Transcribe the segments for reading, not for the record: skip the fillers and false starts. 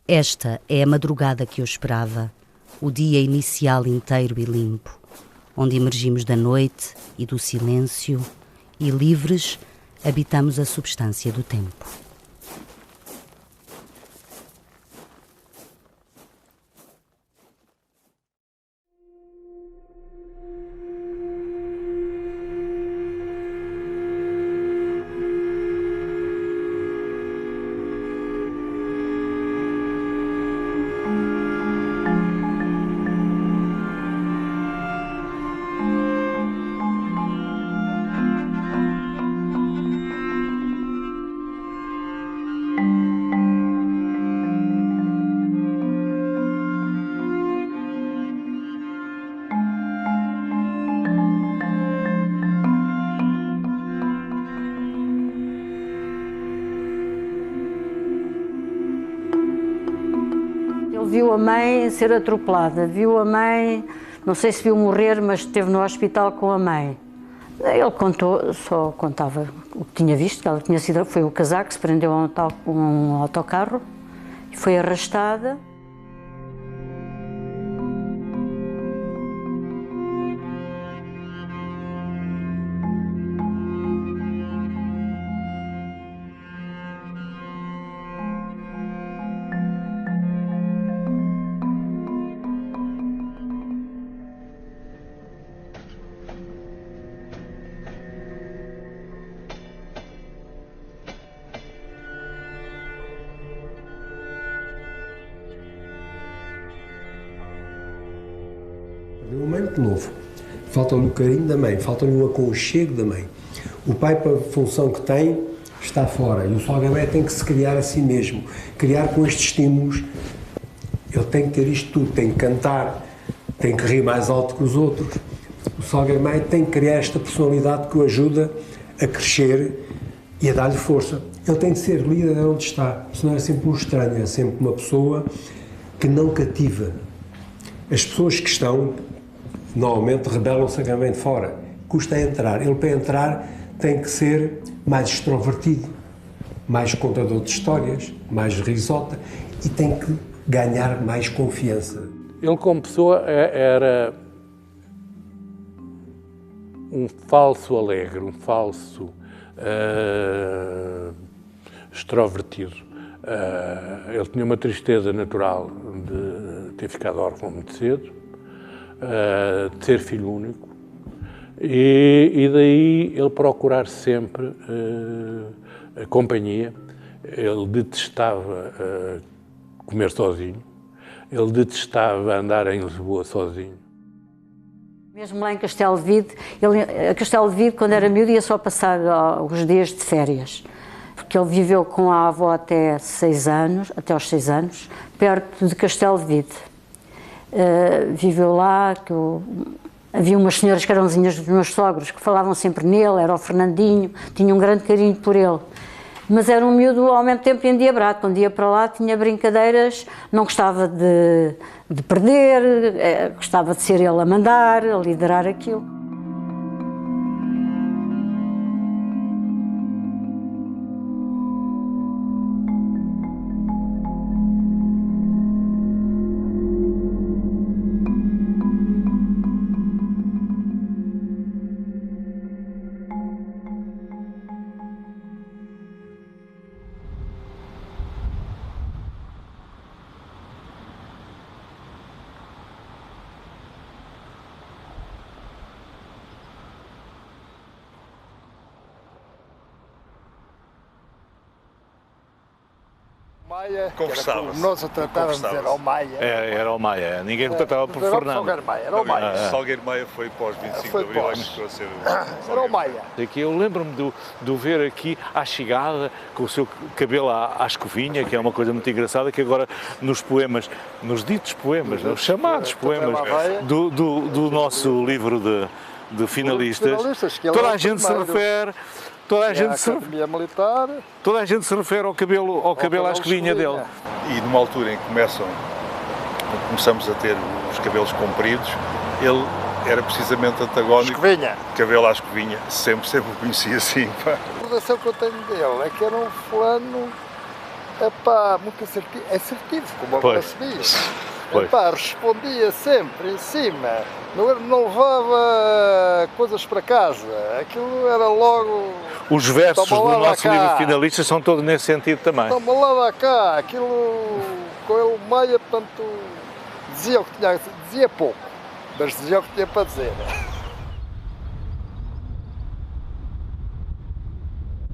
Esta é a madrugada que eu esperava, o dia inicial inteiro e limpo, onde emergimos da noite e do silêncio e, livres, habitamos a substância do tempo. Viu a mãe ser atropelada, viu a mãe, não sei se viu morrer, mas esteve no hospital com a mãe. Ele só contava o que tinha visto, que ela tinha sido, foi o casaco que se prendeu a um autocarro e foi arrastada. Perdeu a mãe muito novo. Falta-lhe o carinho da mãe, falta-lhe o aconchego da mãe. O pai, para a função que tem, está fora. E o Salgueiro tem que se criar a si mesmo. Criar com estes estímulos. Ele tem que ter isto tudo. Tem que cantar, tem que rir mais alto que os outros. O Salgueiro tem que criar esta personalidade que o ajuda a crescer e a dar-lhe força. Ele tem que ser líder onde está. Senão é sempre um estranho, é sempre uma pessoa que não cativa. As pessoas que estão, normalmente, rebelam-se a de fora. Custa a entrar. Ele, para entrar, tem que ser mais extrovertido, mais contador de histórias, mais risota e tem que ganhar mais confiança. Ele, como pessoa, era um falso alegre, um falso extrovertido. Ele tinha uma tristeza natural de ter ficado órfão muito cedo, de ser filho único, e daí ele procurar sempre a companhia. Ele detestava comer sozinho, ele detestava andar em Lisboa sozinho. Mesmo lá em Castelo de Vide, a Castelo de Vide, quando era miúdo, ia só passar os dias de férias. Porque ele viveu com a avó até aos 6 anos, perto de Castelo de Vide. Viveu lá, havia umas senhoras que eram vizinhas dos meus sogros, que falavam sempre nele, era o Fernandinho, tinha um grande carinho por ele. Mas era um miúdo ao mesmo tempo endiabrado. Quando ia para lá tinha brincadeiras, não gostava de perder, gostava de ser ele a mandar, a liderar aquilo. Maia, Conversava-se. Nós o tratávamos, era o Maia. Era o Maia, ninguém o tratava por Fernando. Era o Maia. Salgueiro Maia foi pós 25 de Abril, acho que estou a ser. Era o Maia. Aqui, eu lembro-me de o ver aqui à chegada, com o seu cabelo à escovinha, que é uma coisa muito engraçada, que agora nos poemas, nos ditos poemas, os chamados poemas do nosso livro de finalistas, toda a gente se refere. Toda a gente se refere ao cabelo à escovinha dele. E numa altura em que começamos a ter os cabelos compridos, ele era precisamente antagónico. Escovinha. Cabelo à escovinha, sempre o conheci assim. Pá. A recordação que eu tenho dele é que era um fulano Epá, muito assertivo, como agora se diz. Epá, respondia sempre em cima, não levava coisas para casa, aquilo era logo... Os versos do nosso livro finalista são todos nesse sentido também. Toma lá cá, aquilo com ele Maia, portanto, dizia o que tinha, dizia pouco, mas dizia o que tinha para dizer.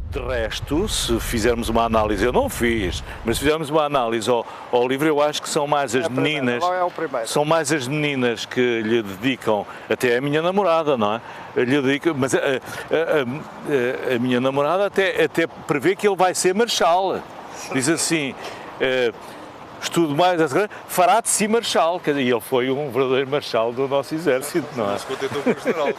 De resto, se fizermos uma análise, eu não fiz, mas se fizermos uma análise ao livro, eu acho que são mais as meninas, são mais as meninas que lhe dedicam, até a minha namorada, não é? Lhe dedica, mas a minha namorada até prevê que ele vai ser marechal. Diz assim, estudo mais, fará de si marechal, e ele foi um verdadeiro marechal do nosso exército, não é? Não se contentou com o general.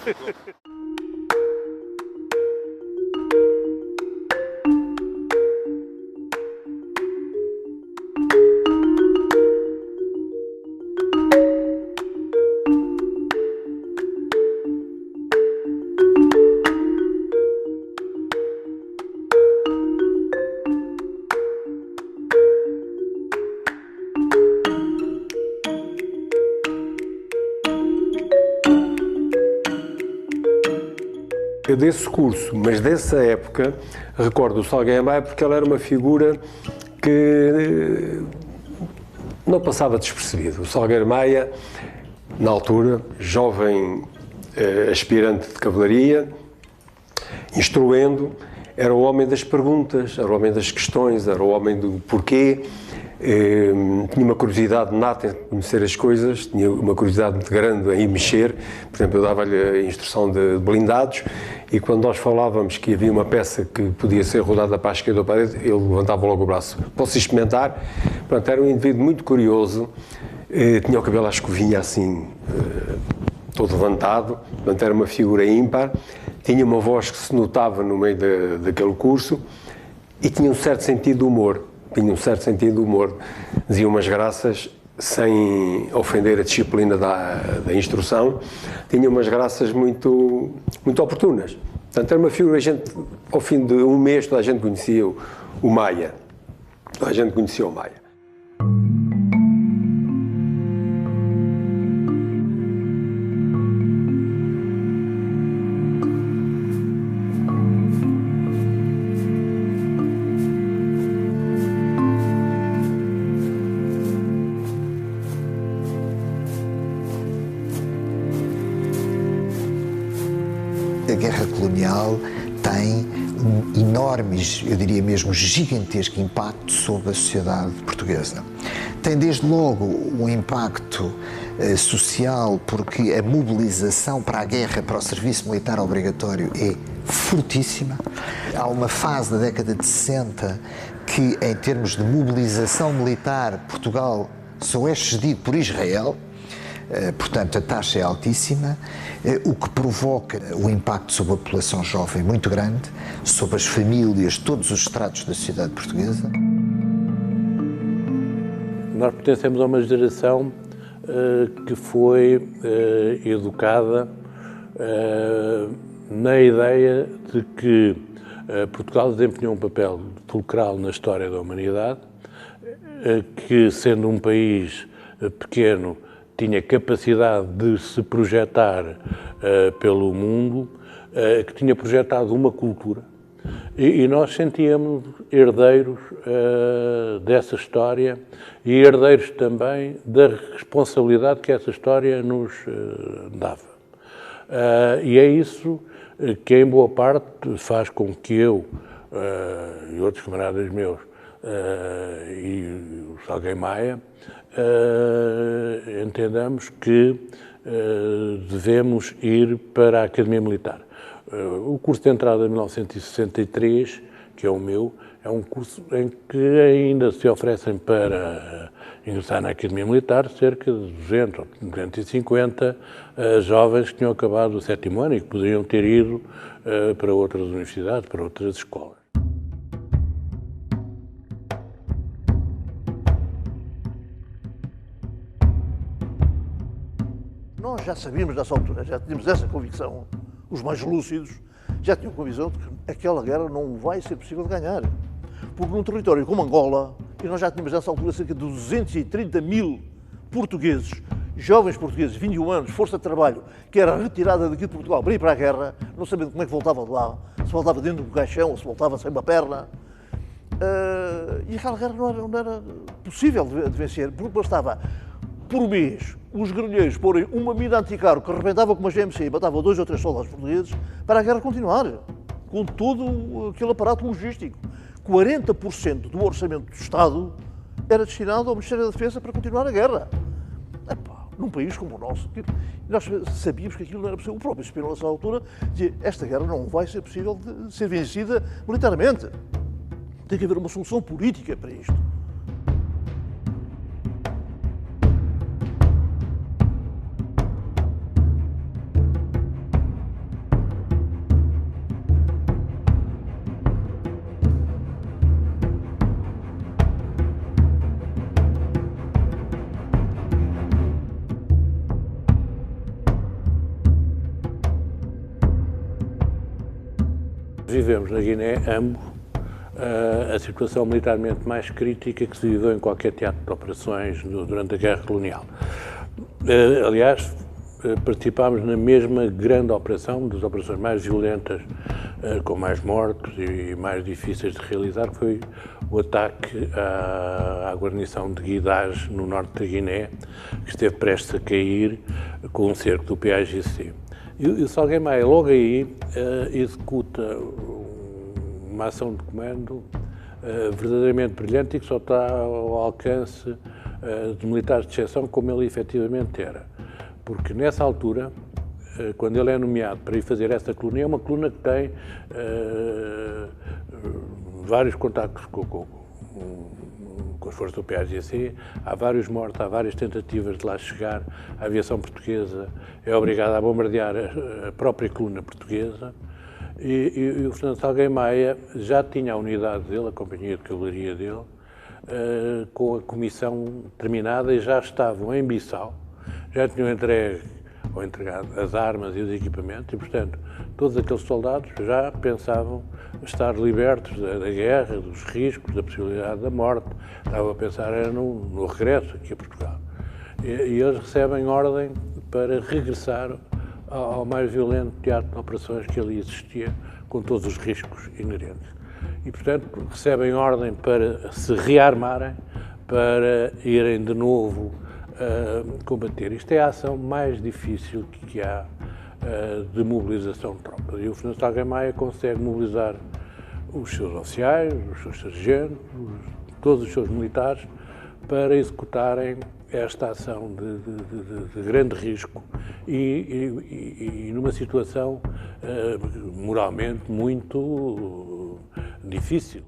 Eu desse curso, mas dessa época, recordo o Salgueiro Maia porque ele era uma figura que não passava despercebido. O Salgueiro Maia, na altura, jovem aspirante de cavalaria, instruendo, era o homem das perguntas, era o homem das questões, era o homem do porquê. Tinha uma curiosidade nata em conhecer as coisas, tinha uma curiosidade muito grande em mexer. Por exemplo, eu dava-lhe a instrução de blindados e quando nós falávamos que havia uma peça que podia ser rodada para a esquerda ou para a direita, ele levantava logo o braço. Posso experimentar? Portanto, era um indivíduo muito curioso, tinha o cabelo à escovinha assim, todo levantado, portanto era uma figura ímpar, tinha uma voz que se notava no meio daquele curso e tinha um certo sentido de humor. Dizia umas graças sem ofender a disciplina da instrução, tinha umas graças muito oportunas. Portanto, era uma figura, ao fim de um mês, toda a gente conhecia o Maia. Toda a gente conhecia o Maia. A guerra colonial tem um enorme, eu diria mesmo gigantesco impacto sobre a sociedade portuguesa. Tem desde logo um impacto social, porque a mobilização para a guerra, para o serviço militar obrigatório é fortíssima. Há uma fase da década de 60 que, em termos de mobilização militar, Portugal só é excedido por Israel. Portanto, a taxa é altíssima, o que provoca um impacto sobre a população jovem muito grande, sobre as famílias, todos os estratos da sociedade portuguesa. Nós pertencemos a uma geração que foi educada na ideia de que Portugal desempenhou um papel fulcral na história da humanidade, que, sendo um país pequeno, tinha capacidade de se projetar pelo mundo, que tinha projetado uma cultura. E nós sentíamos herdeiros dessa história e herdeiros também da responsabilidade que essa história nos dava. E é isso que, em boa parte, faz com que eu e outros camaradas meus e o Salgueiro Maia entendamos que devemos ir para a Academia Militar. O curso de entrada de 1963, que é o meu, é um curso em que ainda se oferecem para ingressar na Academia Militar cerca de 200 ou 250 jovens que tinham acabado o 7º ano e que poderiam ter ido para outras universidades, para outras escolas. Nós já sabíamos nessa altura, já tínhamos essa convicção, os mais lúcidos já tinham convicção de que aquela guerra não vai ser possível de ganhar. Porque num território como Angola, e nós já tínhamos nessa altura cerca de 230 mil portugueses, jovens portugueses, 21 anos, força de trabalho, que era retirada daqui de Portugal para ir para a guerra, não sabendo como é que voltava de lá, se voltava dentro do caixão ou se voltava sem uma perna. E aquela guerra não era possível de vencer, porque bastava, por mês, os guerrilheiros porem uma mina anticarro que arrebentava com uma GMC e matava 2 ou 3 soldados portugueses para a guerra continuar, com todo aquele aparato logístico. 40% do orçamento do Estado era destinado ao Ministério da Defesa para continuar a guerra. Epá, num país como o nosso, nós sabíamos que aquilo não era possível. O próprio Spínola, nessa altura, dizia: esta guerra não vai ser possível de ser vencida militarmente. Tem que haver uma solução política para isto. Vivemos na Guiné, ambos, a situação militarmente mais crítica que se viveu em qualquer teatro de operações durante a Guerra Colonial. Aliás, participámos na mesma grande operação, das operações mais violentas, com mais mortos e mais difíceis de realizar, que foi o ataque à guarnição de Guidage, no norte da Guiné, que esteve prestes a cair com um cerco do PAIGC. E o Salgueiro Maia, logo aí, executa uma ação de comando verdadeiramente brilhante e que só está ao alcance de militares de exceção, como ele efetivamente era. Porque nessa altura, quando ele é nomeado para ir fazer essa coluna, é uma coluna que tem vários contactos com as forças do PAIGC, há vários mortos, há várias tentativas de lá chegar. A aviação portuguesa é obrigada a bombardear a própria coluna portuguesa e o Fernando Salgueiro Maia já tinha a unidade dele, a companhia de cavalaria dele, com a comissão terminada e já estavam em Bissau, já tinham entregado as armas e os equipamentos e, portanto, todos aqueles soldados já pensavam estar libertos da guerra, dos riscos, da possibilidade da morte. Estavam a pensar no regresso aqui a Portugal. E eles recebem ordem para regressar ao mais violento teatro de operações que ali existia, com todos os riscos inerentes. E, portanto, recebem ordem para se rearmarem, para irem de novo combater. Isto é a ação mais difícil que há de mobilização de tropas. E o Fernando Salgueiro Maia consegue mobilizar os seus oficiais, os seus sargentos, todos os seus militares para executarem esta ação de grande risco e numa situação moralmente muito difícil.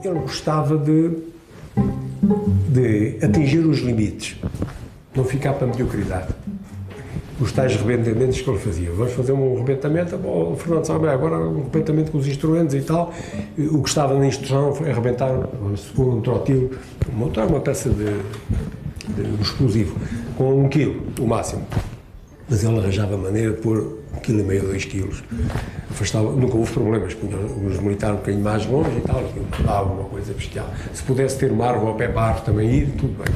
Ele gostava de atingir os limites, não ficar para a mediocridade. Os tais rebentamentos que ele fazia. Vamos fazer um rebentamento, o Fernando Salgueiro agora um rebentamento com os instrumentos e tal. O que estava na instrução foi arrebentar, vamos supor, um trotil, montar uma peça de explosivo, com 1 quilo, o máximo. Mas ele arranjava maneira de pôr 1,5 kg, 2 kg. Afastava, nunca houve problemas, punha os militares um bocadinho mais longe e tal, dava uma coisa bestial. Se pudesse ter uma árvore ao pé para também ir, tudo bem.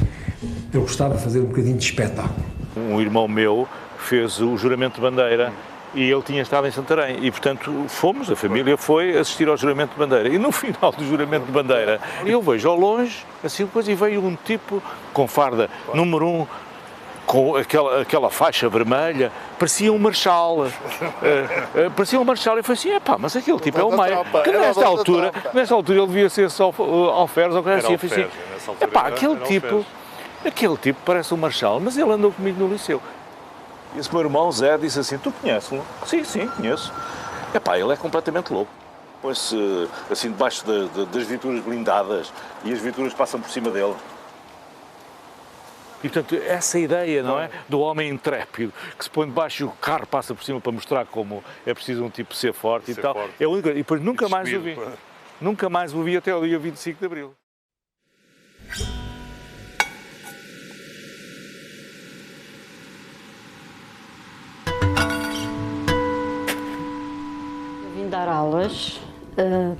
Ele gostava de fazer um bocadinho de espetáculo. Um irmão meu fez o juramento de bandeira e ele tinha estado em Santarém e, portanto, fomos, a família foi assistir ao juramento de bandeira. E no final do juramento de bandeira, eu vejo ao longe, assim, coisa, e veio um tipo com farda número 1, com aquela faixa vermelha, parecia um marechal. Parecia um marechal. E foi assim, mas aquele tipo é o Maia. Que nesta altura ele devia ser só alferes ou coisa assim. Foi assim, aquele tipo parece um marechal, mas ele andou comigo no liceu. E esse meu irmão Zé disse assim, tu conheces-lo? Sim, conheço. Ele é completamente louco. Põe-se assim debaixo das viaturas blindadas e as viaturas passam por cima dele. E, portanto, essa ideia, não é? Do homem intrépido, que se põe debaixo e o carro passa por cima para mostrar como é preciso um tipo ser forte e tal. Forte. É a única... E depois nunca mais o vi. Nunca mais o vi até o dia 25 de Abril. Eu vim dar aulas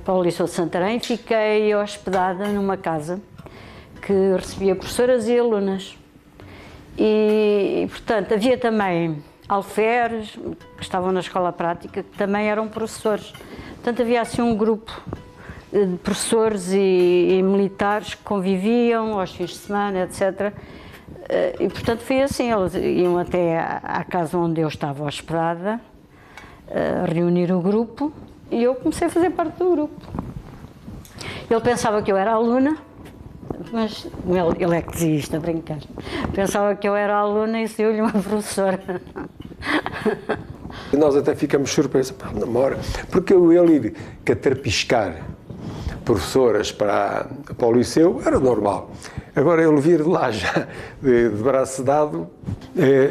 para o Liceu de Santarém, fiquei hospedada numa casa que recebia professoras e alunas. E, portanto, havia também alferes que estavam na escola prática, que também eram professores. Portanto, havia assim um grupo de professores e militares que conviviam aos fins de semana, etc. E, portanto, foi assim, eles iam até à casa onde eu estava hospedada, reunir o grupo, e eu comecei a fazer parte do grupo. Ele pensava que eu era aluna, mas ele é que dizia isto a brincar. Pensava que eu era aluna e saiu-lhe uma professora. E nós até ficamos surpresos, namora, porque ele ir catrapiscar professoras para o liceu era normal. Agora ele vir de lá já de braço dado,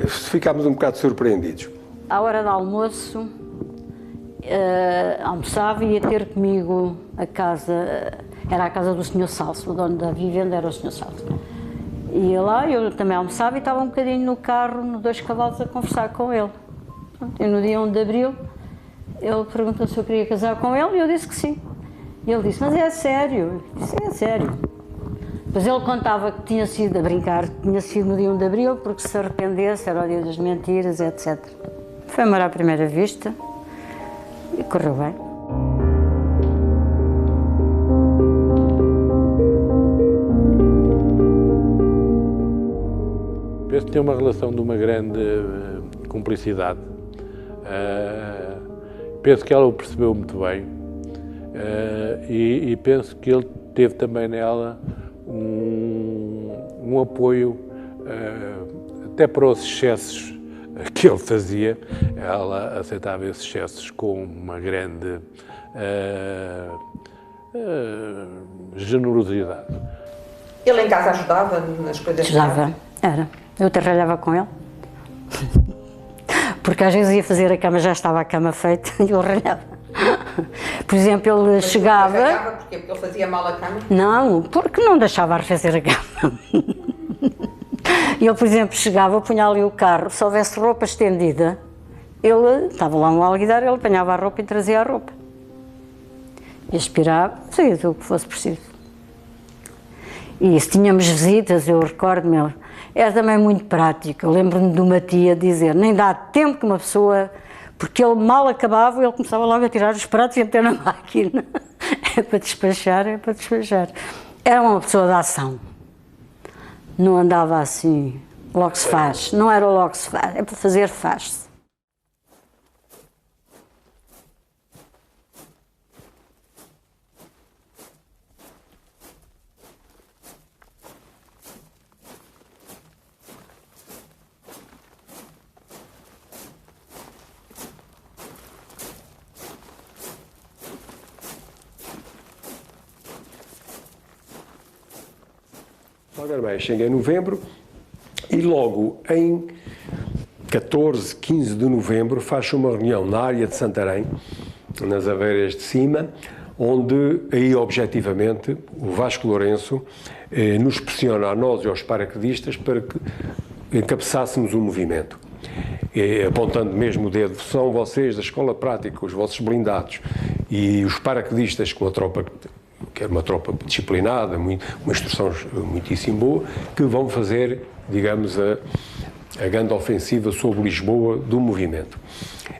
ficámos um bocado surpreendidos. À hora do almoço, almoçava e ia ter comigo a casa. Era a casa do Sr. Salso, o dono da vivenda era o Sr. Salso. Ia lá, eu também almoçava e estava um bocadinho no carro, no 2 cavalos, a conversar com ele. E no dia 1 de Abril, ele perguntou se eu queria casar com ele e eu disse que sim. E ele disse, mas é sério? Eu disse, é sério. Depois ele contava que tinha sido, a brincar, que tinha sido no dia 1 de Abril, porque se arrependesse, era o dia das mentiras, etc. Foi amor à primeira vista e correu bem. Penso que tem uma relação de uma grande cumplicidade. Penso que ela o percebeu muito bem e penso que ele teve também nela um apoio até para os excessos que ele fazia. Ela aceitava esses excessos com uma grande generosidade. Ele em casa ajudava nas coisas? Ajudava, era. Eu trabalhava com ele, porque às vezes ia fazer a cama, já estava a cama feita e eu ralhava. Por exemplo, ele chegava... Ralhava porquê? Porque ele fazia mal a cama? Não, porque não deixava arrefecer a cama. Ele, por exemplo, chegava, punha ali o carro, se houvesse roupa estendida, ele, estava lá um alguidar, ele apanhava a roupa e trazia a roupa. E aspirava, fazia tudo o que fosse preciso. E se tínhamos visitas, eu recordo-me, era também muito prático. Eu lembro-me de uma tia dizer, nem dá tempo que uma pessoa, porque ele mal acabava, ele começava logo a tirar os pratos e a meter na máquina. É para despachar, é para despachar. Era uma pessoa de ação. Não andava assim, logo se faz. Não era logo se faz, é para fazer, faz-se. Chega em novembro e logo em 14, 15 de novembro faz-se uma reunião na área de Santarém, nas Aveiras de Cima, onde aí objetivamente o Vasco Lourenço nos pressiona a nós e aos paraquedistas para que encabeçássemos o movimento. Apontando mesmo o dedo, são vocês da escola prática, os vossos blindados e os paraquedistas com a tropa, que era uma tropa disciplinada, uma instrução muitíssimo boa, que vão fazer, digamos, a grande ofensiva sobre Lisboa do movimento.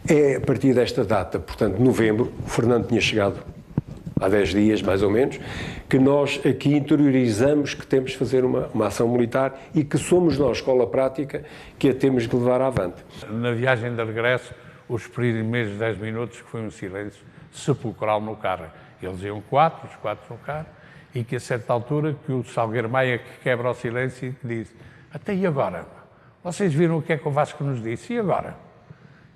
É a partir desta data, portanto, novembro, o Fernando tinha chegado há 10 dias, mais ou menos, que nós aqui interiorizamos que temos de fazer uma ação militar e que somos nós, escola prática, que a temos de levar avante. Na viagem de regresso, os primeiros 10 minutos, que foi um silêncio sepulcral no carro. Eles iam os quatro no carro, e que a certa altura que o Salgueiro Maia que quebra o silêncio e que diz: até e agora? Vocês viram o que é que o Vasco nos disse? E agora?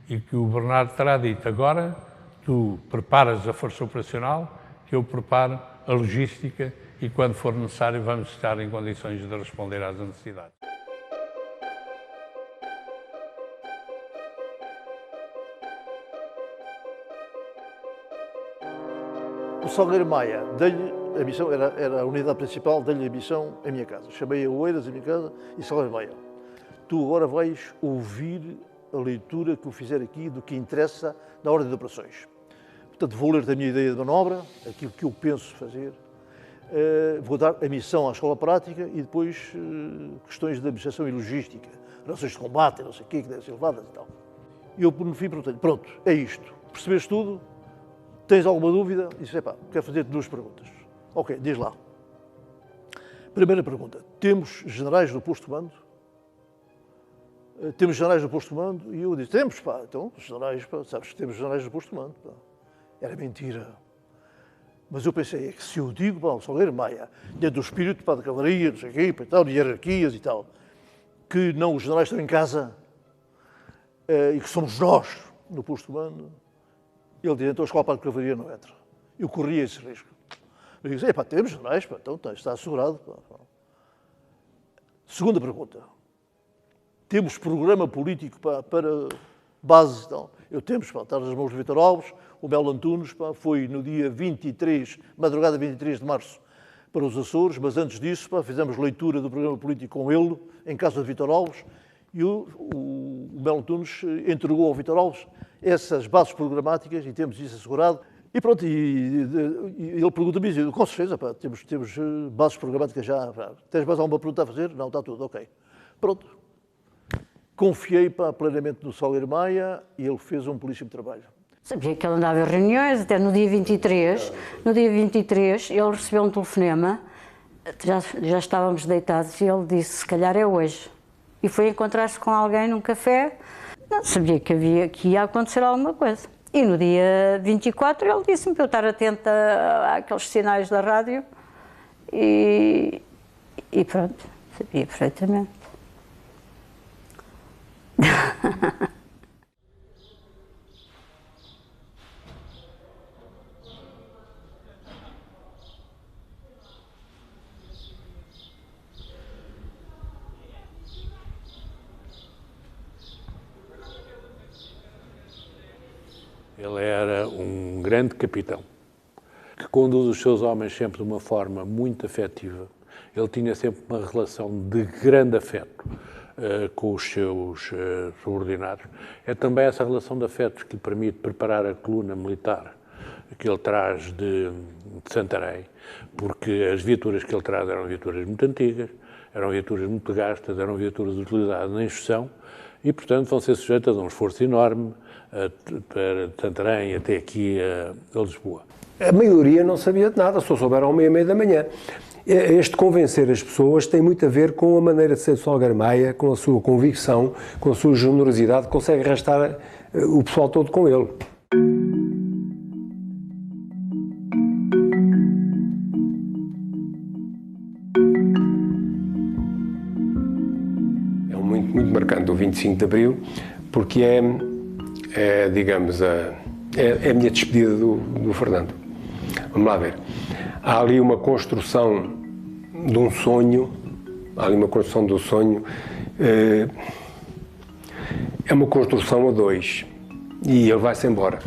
E que o Bernardo terá dito: agora tu preparas a força operacional, que eu preparo a logística e quando for necessário vamos estar em condições de responder às necessidades. O Salgueiro Maia, dei-lhe a missão, era a unidade principal, dei-lhe a missão em minha casa. Chamei a Oeiras em minha casa e Salgueiro Maia. Tu agora vais ouvir a leitura que eu fizer aqui do que interessa na ordem de operações. Portanto, vou ler-te a minha ideia de manobra, aquilo que eu penso fazer. Vou dar a missão à escola prática e depois questões de administração e logística, relações de combate, não sei o quê, que devem ser levadas e tal. E eu, no fim, perguntei-lhe, pronto, é isto. Percebeste tudo? Tens alguma dúvida? E disse, quero fazer-te 2 perguntas. Ok, diz lá. Primeira pergunta, temos generais do posto de comando? Temos generais do posto de comando? E eu disse, temos, então, os generais, sabes que temos generais do posto de comando, Era mentira. Mas eu pensei, é que se eu digo, o Salgueiro Maia, dentro do espírito da cavalaria, não sei o quê, e tal, de hierarquias e tal, que não, os generais estão em casa e que somos nós no posto de comando, ele disse, então a escola de cavalaria não entra. Eu corria esse risco. Eu disse, temos generais, então está assegurado. Segunda pergunta, temos programa político para base, então. Eu temos, está nas mãos do Vítor Alves, o Melo Antunes, foi no dia 23, madrugada 23 de março, para os Açores, mas antes disso, fizemos leitura do programa político com ele, em casa de Vítor Alves, e o Melo Antunes entregou ao Vítor Alves essas bases programáticas e temos isso assegurado. E pronto, e ele pergunta-me, com certeza, temos bases programáticas já. Tens mais alguma pergunta a fazer? Não, está tudo, ok. Pronto. Confiei plenamente no Salgueiro Maia e ele fez um belíssimo trabalho. Sabia que ele andava em reuniões, até no dia 23. No dia 23 ele recebeu um telefonema, já estávamos deitados e ele disse, se calhar é hoje. E foi encontrar-se com alguém num café, não sabia que ia acontecer alguma coisa. E no dia 24 ele disse-me para eu estar atenta àqueles sinais da rádio e pronto, sabia perfeitamente. Ele era um grande capitão, que conduz os seus homens sempre de uma forma muito afetiva. Ele tinha sempre uma relação de grande afeto com os seus subordinados. É também essa relação de afetos que lhe permite preparar a coluna militar que ele traz de Santarém, porque as viaturas que ele traz eram viaturas muito antigas, eram viaturas muito gastas, eram viaturas utilizadas na instrução e, portanto, vão ser sujeitas a um esforço enorme para Santarém até aqui a Lisboa. A maioria não sabia de nada, só souberam ao meia-meia da manhã. Este convencer as pessoas tem muito a ver com a maneira de ser do Salgueiro Maia, com a sua convicção, com a sua generosidade, consegue arrastar o pessoal todo com ele. É muito marcante o 25 de Abril, porque digamos, é a minha despedida do Fernando. Vamos lá ver. Há ali uma construção de um sonho, é uma construção a 2 e ele vai-se embora.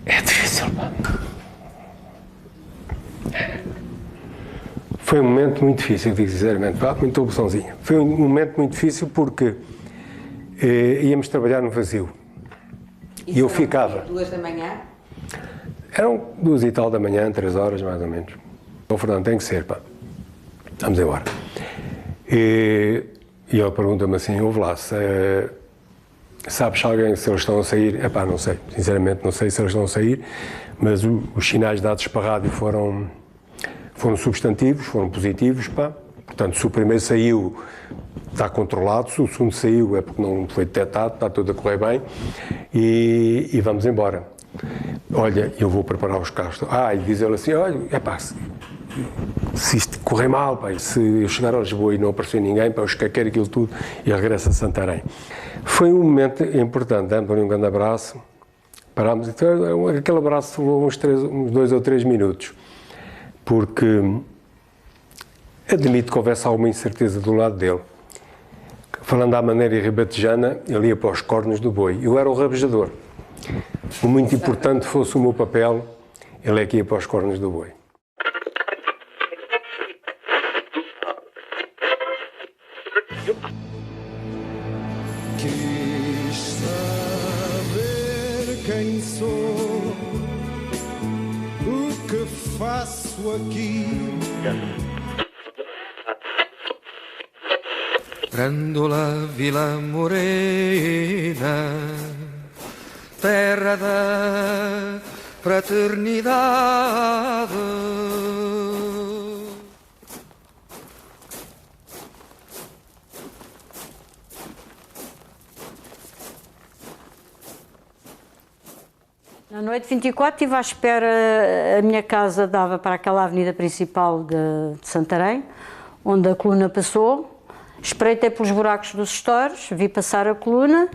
É difícil, Foi um momento muito difícil, digo sinceramente, muita opçãozinha. Foi um momento muito difícil porque íamos trabalhar no vazio. E eu ficava. 2 da manhã? Eram 2 e tal da manhã, 3 horas mais ou menos. O Fernando, tem que ser, vamos embora. E ele pergunta-me assim, ouve lá, sabes se eles estão a sair? Não sei, sinceramente não sei se eles estão a sair, mas os sinais dados para a rádio foram substantivos, foram positivos, Portanto, se o primeiro saiu, está controlado, se o segundo saiu é porque não foi detectado, está tudo a correr bem e vamos embora. Olha, eu vou preparar os carros. E diz ele assim, olha, se isto correr mal, se eu chegar a Lisboa e não aparecer ninguém, eu esquecer aquilo tudo e regresso a Santarém. Foi um momento importante, dando-lhe um grande abraço, parámos, então, aquele abraço levou uns 2 ou 3 minutos, porque admito que houvesse alguma incerteza do lado dele. falando à maneira ribatejana, ele ia para os cornos do boi. Eu era o rabejador. O muito importante fosse o meu papel, ele é que ia para os cornos do boi. Quis saber quem sou, o que faço aqui. Grândola Vila Morena, terra da fraternidade. Na noite 24 estive à espera, a minha casa dava para aquela avenida principal de Santarém, onde a coluna passou. Espreitei pelos buracos dos stores, vi passar a coluna.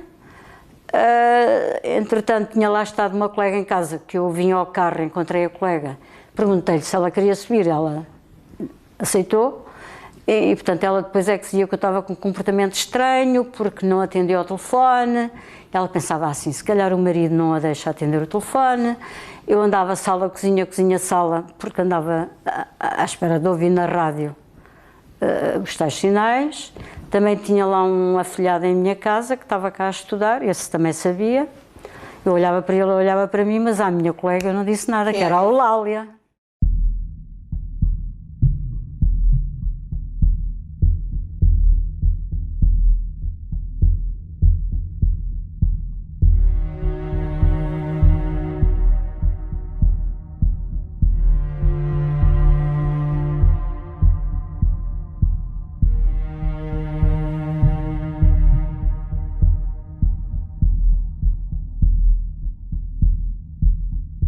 Entretanto, tinha lá estado uma colega em casa, que eu vim ao carro, encontrei a colega, perguntei-lhe se ela queria subir, ela aceitou. E, portanto, ela depois é que dizia que eu estava com um comportamento estranho, porque não atendia ao telefone. Ela pensava assim, se calhar o marido não a deixa atender o telefone. Eu andava sala-cozinha, cozinha-sala, porque andava à espera de ouvir na rádio os tais sinais. Também tinha lá um afilhado em minha casa que estava cá a estudar, esse também sabia. Eu olhava para ele, ele olhava para mim, mas à minha colega eu não disse nada, que era a Eulália.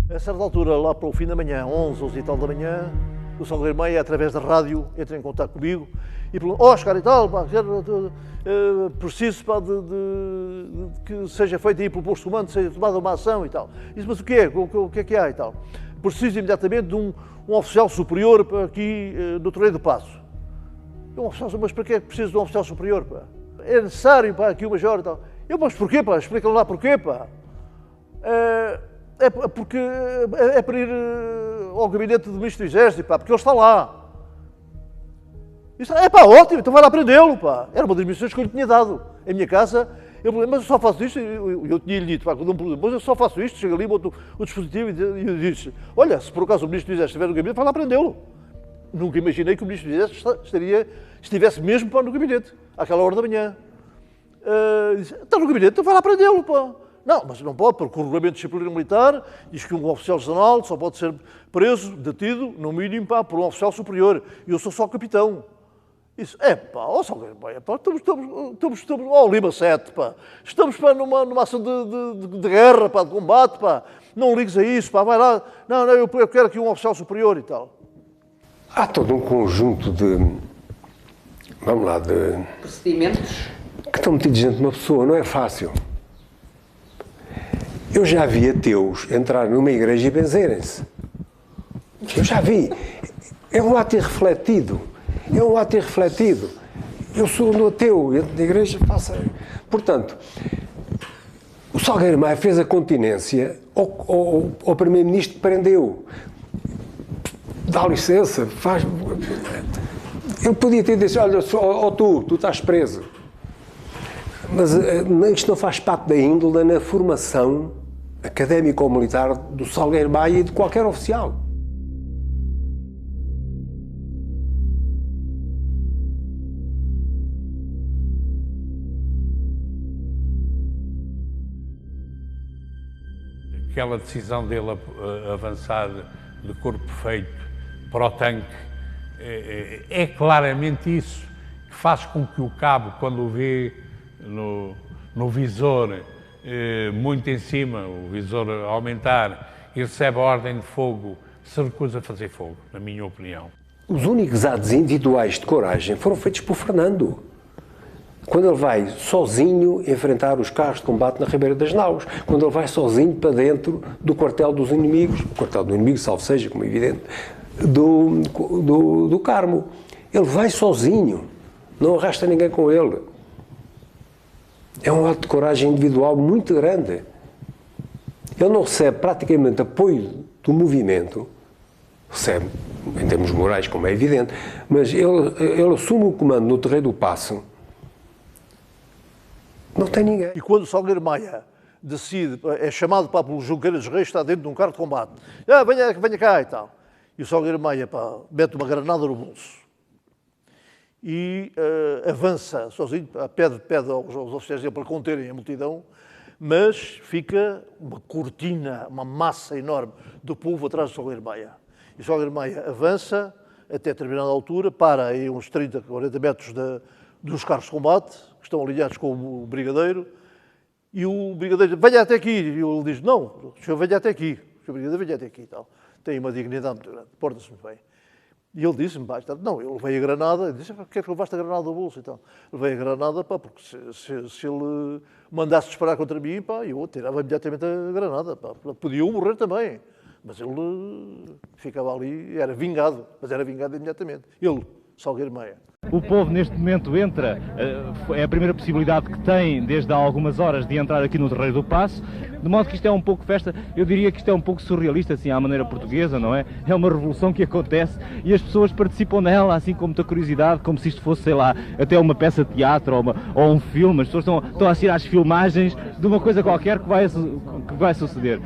A certa altura, lá para o fim da manhã, 11 e tal da manhã, o Salgueiro Maia, através da rádio, entra em contato comigo e pergunta: Oscar e tal, pá, preciso pá, de que seja feito aí pelo posto comando, seja tomada uma ação e tal. Disse: mas o que é? O que é que há e tal? Preciso imediatamente de um oficial superior para aqui do Torreio do Paço. Um oficial, mas para que é que preciso de um oficial superior? Pá? É necessário pá, aqui o major e tal. Eu, mas porquê? Pá? Explica-lhe lá porquê. Pá. É porque é para ir ao gabinete do Ministro do Exército, pá, porque ele está lá. Isso é pá, ótimo, então vai lá prendê-lo, pá. Era uma das missões que eu lhe tinha dado. Em minha casa, mas eu só faço isto, eu tinha-lhe dito, pá, mas eu só faço isto, chega ali, boto o dispositivo e eu disse: olha, se por acaso o Ministro do Exército estiver no gabinete, vai lá prendê-lo. Nunca imaginei que o Ministro do Exército estivesse mesmo pá, no gabinete, àquela hora da manhã. Está no gabinete, então vai lá prendê-lo, pá. Não, mas não pode, porque o regulamento de disciplina militar diz que um oficial general só pode ser preso, detido, no mínimo, pá, por um oficial superior. E eu sou só capitão. Isso, pá, ó Salgueiro, pá, estamos ó Lima 7, pá. Estamos, pá, numa ação de guerra, pá, de combate, pá. Não ligues a isso, pá, vai lá. Não, eu quero aqui um oficial superior e tal. Há todo um conjunto de, vamos lá, de procedimentos que estão metidos dentro de uma pessoa, não é fácil. Eu já vi ateus entrar numa igreja e benzerem-se. Eu já vi. É um ato irrefletido. É um ato irrefletido. Eu sou um ateu, entro na igreja, faço. Portanto, o Salgueiro Maia fez a continência ao primeiro-ministro que prendeu. Dá licença, faz. Eu podia ter dito: olha, tu estás preso. Mas isto não faz parte da índole na formação académico ou militar do Salgueiro Maia e de qualquer oficial. Aquela decisão dele avançar de corpo feito para o tanque é claramente isso que faz com que o cabo, quando o vê no visor muito em cima, o visor aumentar, e recebe a ordem de fogo, se recusa a fazer fogo, na minha opinião. Os únicos atos individuais de coragem foram feitos por Fernando. Quando ele vai sozinho enfrentar os carros de combate na Ribeira das Naus, quando ele vai sozinho para dentro do quartel dos inimigos, o quartel do inimigo, salvo seja, como é evidente, do Carmo. Ele vai sozinho, não arrasta ninguém com ele. É um ato de coragem individual muito grande. Ele não recebe praticamente apoio do movimento, recebe em termos morais, como é evidente, mas ele assume o comando no Terreiro do Paço. Não tem ninguém. E quando Salgueiro Maia decide, é chamado pelo Junqueiras Reis, está dentro de um carro de combate, venha cá e tal. E o Salgueiro Maia mete uma granada no bolso e avança sozinho, pede aos oficiais dele para conterem a multidão, mas fica uma cortina, uma massa enorme do povo atrás do Salgueiro Maia. E o Salgueiro Maia avança até determinada altura, para aí uns 30, 40 metros dos carros de combate, que estão alinhados com o brigadeiro, e o brigadeiro, venha até aqui. E ele diz, não, o senhor venha até aqui. O senhor brigadeiro venha até aqui e tal. Tem uma dignidade muito grande, porta-se muito bem. E ele disse-me, não, ele levei a granada, e disse, quer que levaste a granada do bolso e tal. Levei a granada, porque se ele mandasse disparar contra mim, eu tirava imediatamente a granada, podia eu morrer também. Mas ele ficava ali, era vingado, mas era vingado imediatamente. Ele, Salgueiro Maia. O povo neste momento entra, é a primeira possibilidade que tem desde há algumas horas de entrar aqui no Terreiro do Paço, de modo que isto é um pouco festa, eu diria que isto é um pouco surrealista, assim, à maneira portuguesa, não é? É uma revolução que acontece e as pessoas participam nela, assim, com muita curiosidade, como se isto fosse, sei lá, até uma peça de teatro ou um filme, as pessoas estão a assistir às filmagens de uma coisa qualquer que vai suceder.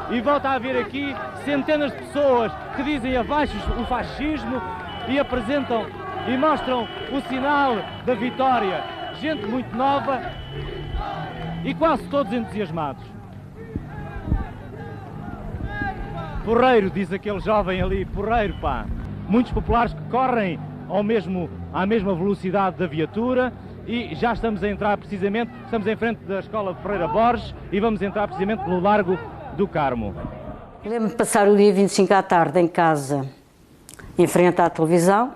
E volta a haver aqui centenas de pessoas que dizem abaixo o fascismo e apresentam e mostram o sinal da vitória. Gente muito nova e quase todos entusiasmados. Porreiro, diz aquele jovem ali, porreiro, pá. Muitos populares que correm à mesma velocidade da viatura. E já estamos a entrar precisamente, estamos em frente da Escola Ferreira Borges e vamos entrar precisamente no Largo do Carmo. Lembro-me de passar o dia 25 à tarde em casa, em frente à televisão,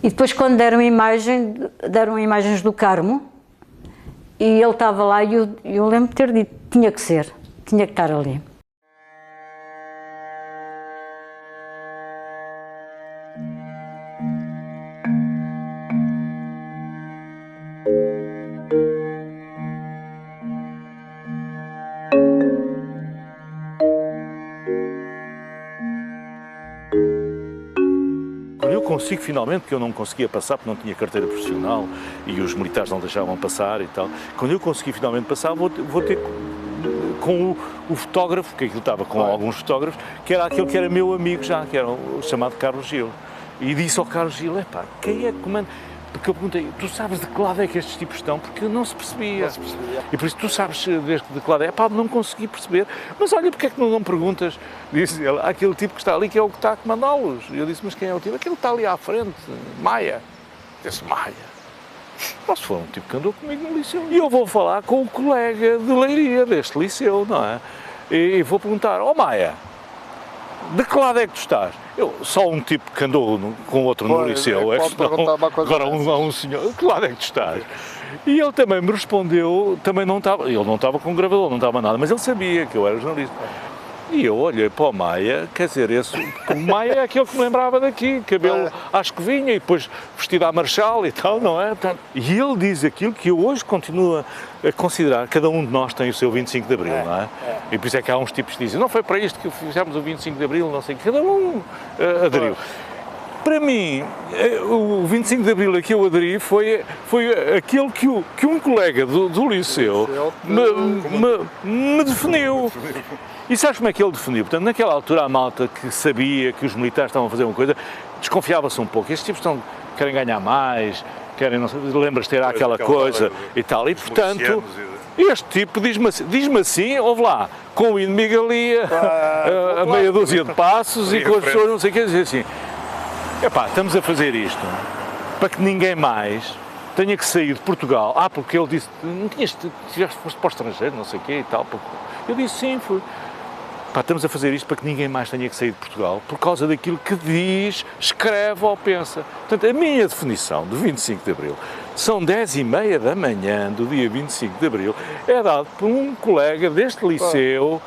e depois quando deram imagens do Carmo, e ele estava lá e eu lembro de ter dito, tinha que estar ali. Consigo finalmente, porque eu não conseguia passar porque não tinha carteira profissional e os militares não deixavam passar e tal. Quando eu consegui finalmente passar, vou ter com o fotógrafo, que aquilo estava com alguns fotógrafos, que era aquele que era meu amigo já, que era o chamado Carlos Gil. E disse ao Carlos Gil, quem é que comanda? Porque eu perguntei, tu sabes de que lado é que estes tipos estão? Porque não se percebia. E por isso tu sabes de que lado é? Não consegui perceber. Mas olha, porque é que não perguntas? Disse ele, aquele tipo que está ali que é o que está a comandá-los. E eu disse, mas quem é o tipo? Aquele que está ali à frente, Maia. Eu disse, Maia? Nós foi um tipo que andou comigo no liceu. E eu vou falar com o colega de Leiria deste liceu, não é? E vou perguntar, Maia, de que lado é que tu estás? Só um tipo que andou com outro no liceu, agora um senhor, de que lado é que tu estás? E ele também me respondeu, ele não estava com gravador, não estava nada, mas ele sabia que eu era jornalista. E eu olhei para o Maia, quer dizer, o Maia é aquele que me lembrava daqui, cabelo à escovinha e depois vestido à marchal e tal, não é? E ele diz aquilo que eu hoje continuo a considerar, cada um de nós tem o seu 25 de Abril, não é? E por isso é que há uns tipos que dizem, não foi para isto que fizemos o 25 de Abril, não sei, cada um aderiu. Para mim, o 25 de Abril a que eu aderi foi aquele que um colega do liceu me definiu. E sabes como é que ele definiu? Portanto, naquela altura a malta que sabia que os militares estavam a fazer uma coisa, desconfiava-se um pouco. Estes tipos querem ganhar mais, querem, não sei, lembras ter aquela coisa e tal. E portanto, este tipo diz-me assim, ouve lá, com o inimigo ali a meia dúzia de passos e com as pessoas não sei o que, dizer assim, estamos a fazer isto para que ninguém mais tenha que sair de Portugal. Porque ele disse, não foste para o estrangeiro, não sei o quê e tal. Eu disse, sim, fui. Estamos a fazer isto para que ninguém mais tenha que sair de Portugal por causa daquilo que diz, escreve ou pensa. Portanto, a minha definição do 25 de Abril são 10h30 da manhã do dia 25 de Abril, é dado por um colega deste liceu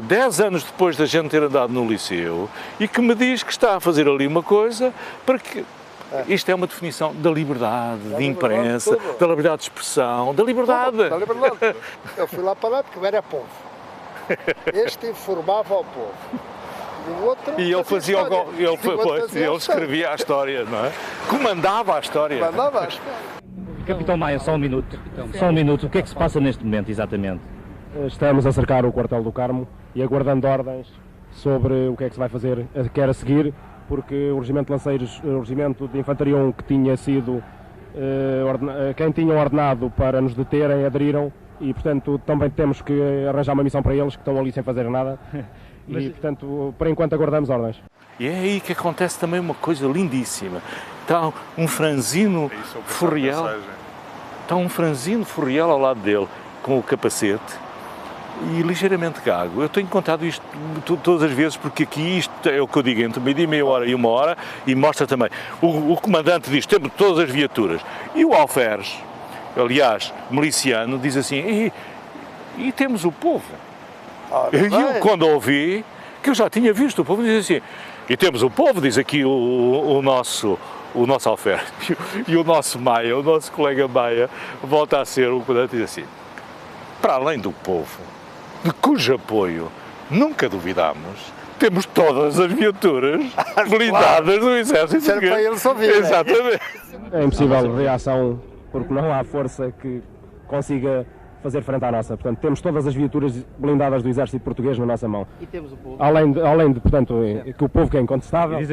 10 anos depois da gente ter andado no liceu, e que me diz que está a fazer ali uma coisa para que... Isto é uma definição da liberdade de imprensa, da liberdade de expressão, da liberdade. Da liberdade. Eu fui lá para lá porque eu era povo. Este informava ao povo. O outro e ele fazia ele escrevia a história, não é? Comandava a história. Comandava a história. Capitão Maia, só um minuto. Só um minuto. O que é que se passa neste momento, exatamente? Estamos a cercar o quartel do Carmo e aguardando ordens sobre o que é que se vai fazer, quer a seguir, porque o Regimento de Lanceiros, o Regimento de Infantaria 1, que tinha sido quem tinham ordenado para nos deterem, aderiram e, portanto, também temos que arranjar uma missão para eles que estão ali sem fazer nada e, portanto, por enquanto aguardamos ordens. E é aí que acontece também uma coisa lindíssima. Está um franzino Furriel, ao lado dele, com o capacete, e ligeiramente gago. Eu tenho contado isto todas as vezes, porque aqui isto é o que eu digo, entre meio-dia, meia hora e 1 hora, e mostra também. O comandante diz, temos todas as viaturas. E o alferes, aliás, miliciano, diz assim, e temos o povo. E eu, quando ouvi, que eu já tinha visto o povo, diz assim, e temos o povo, diz aqui o nosso alferes. E o nosso Maia, o nosso colega Maia, volta a ser o comandante e diz assim, para além do povo, de cujo apoio nunca duvidamos, temos todas as viaturas blindadas do Exército Português. Para eles ouvir, exatamente. É impossível reação, porque não há força que consiga fazer frente à nossa. Portanto, temos todas as viaturas blindadas do Exército Português na nossa mão. E temos o povo. Além de portanto, que o povo que é incontestável. Diz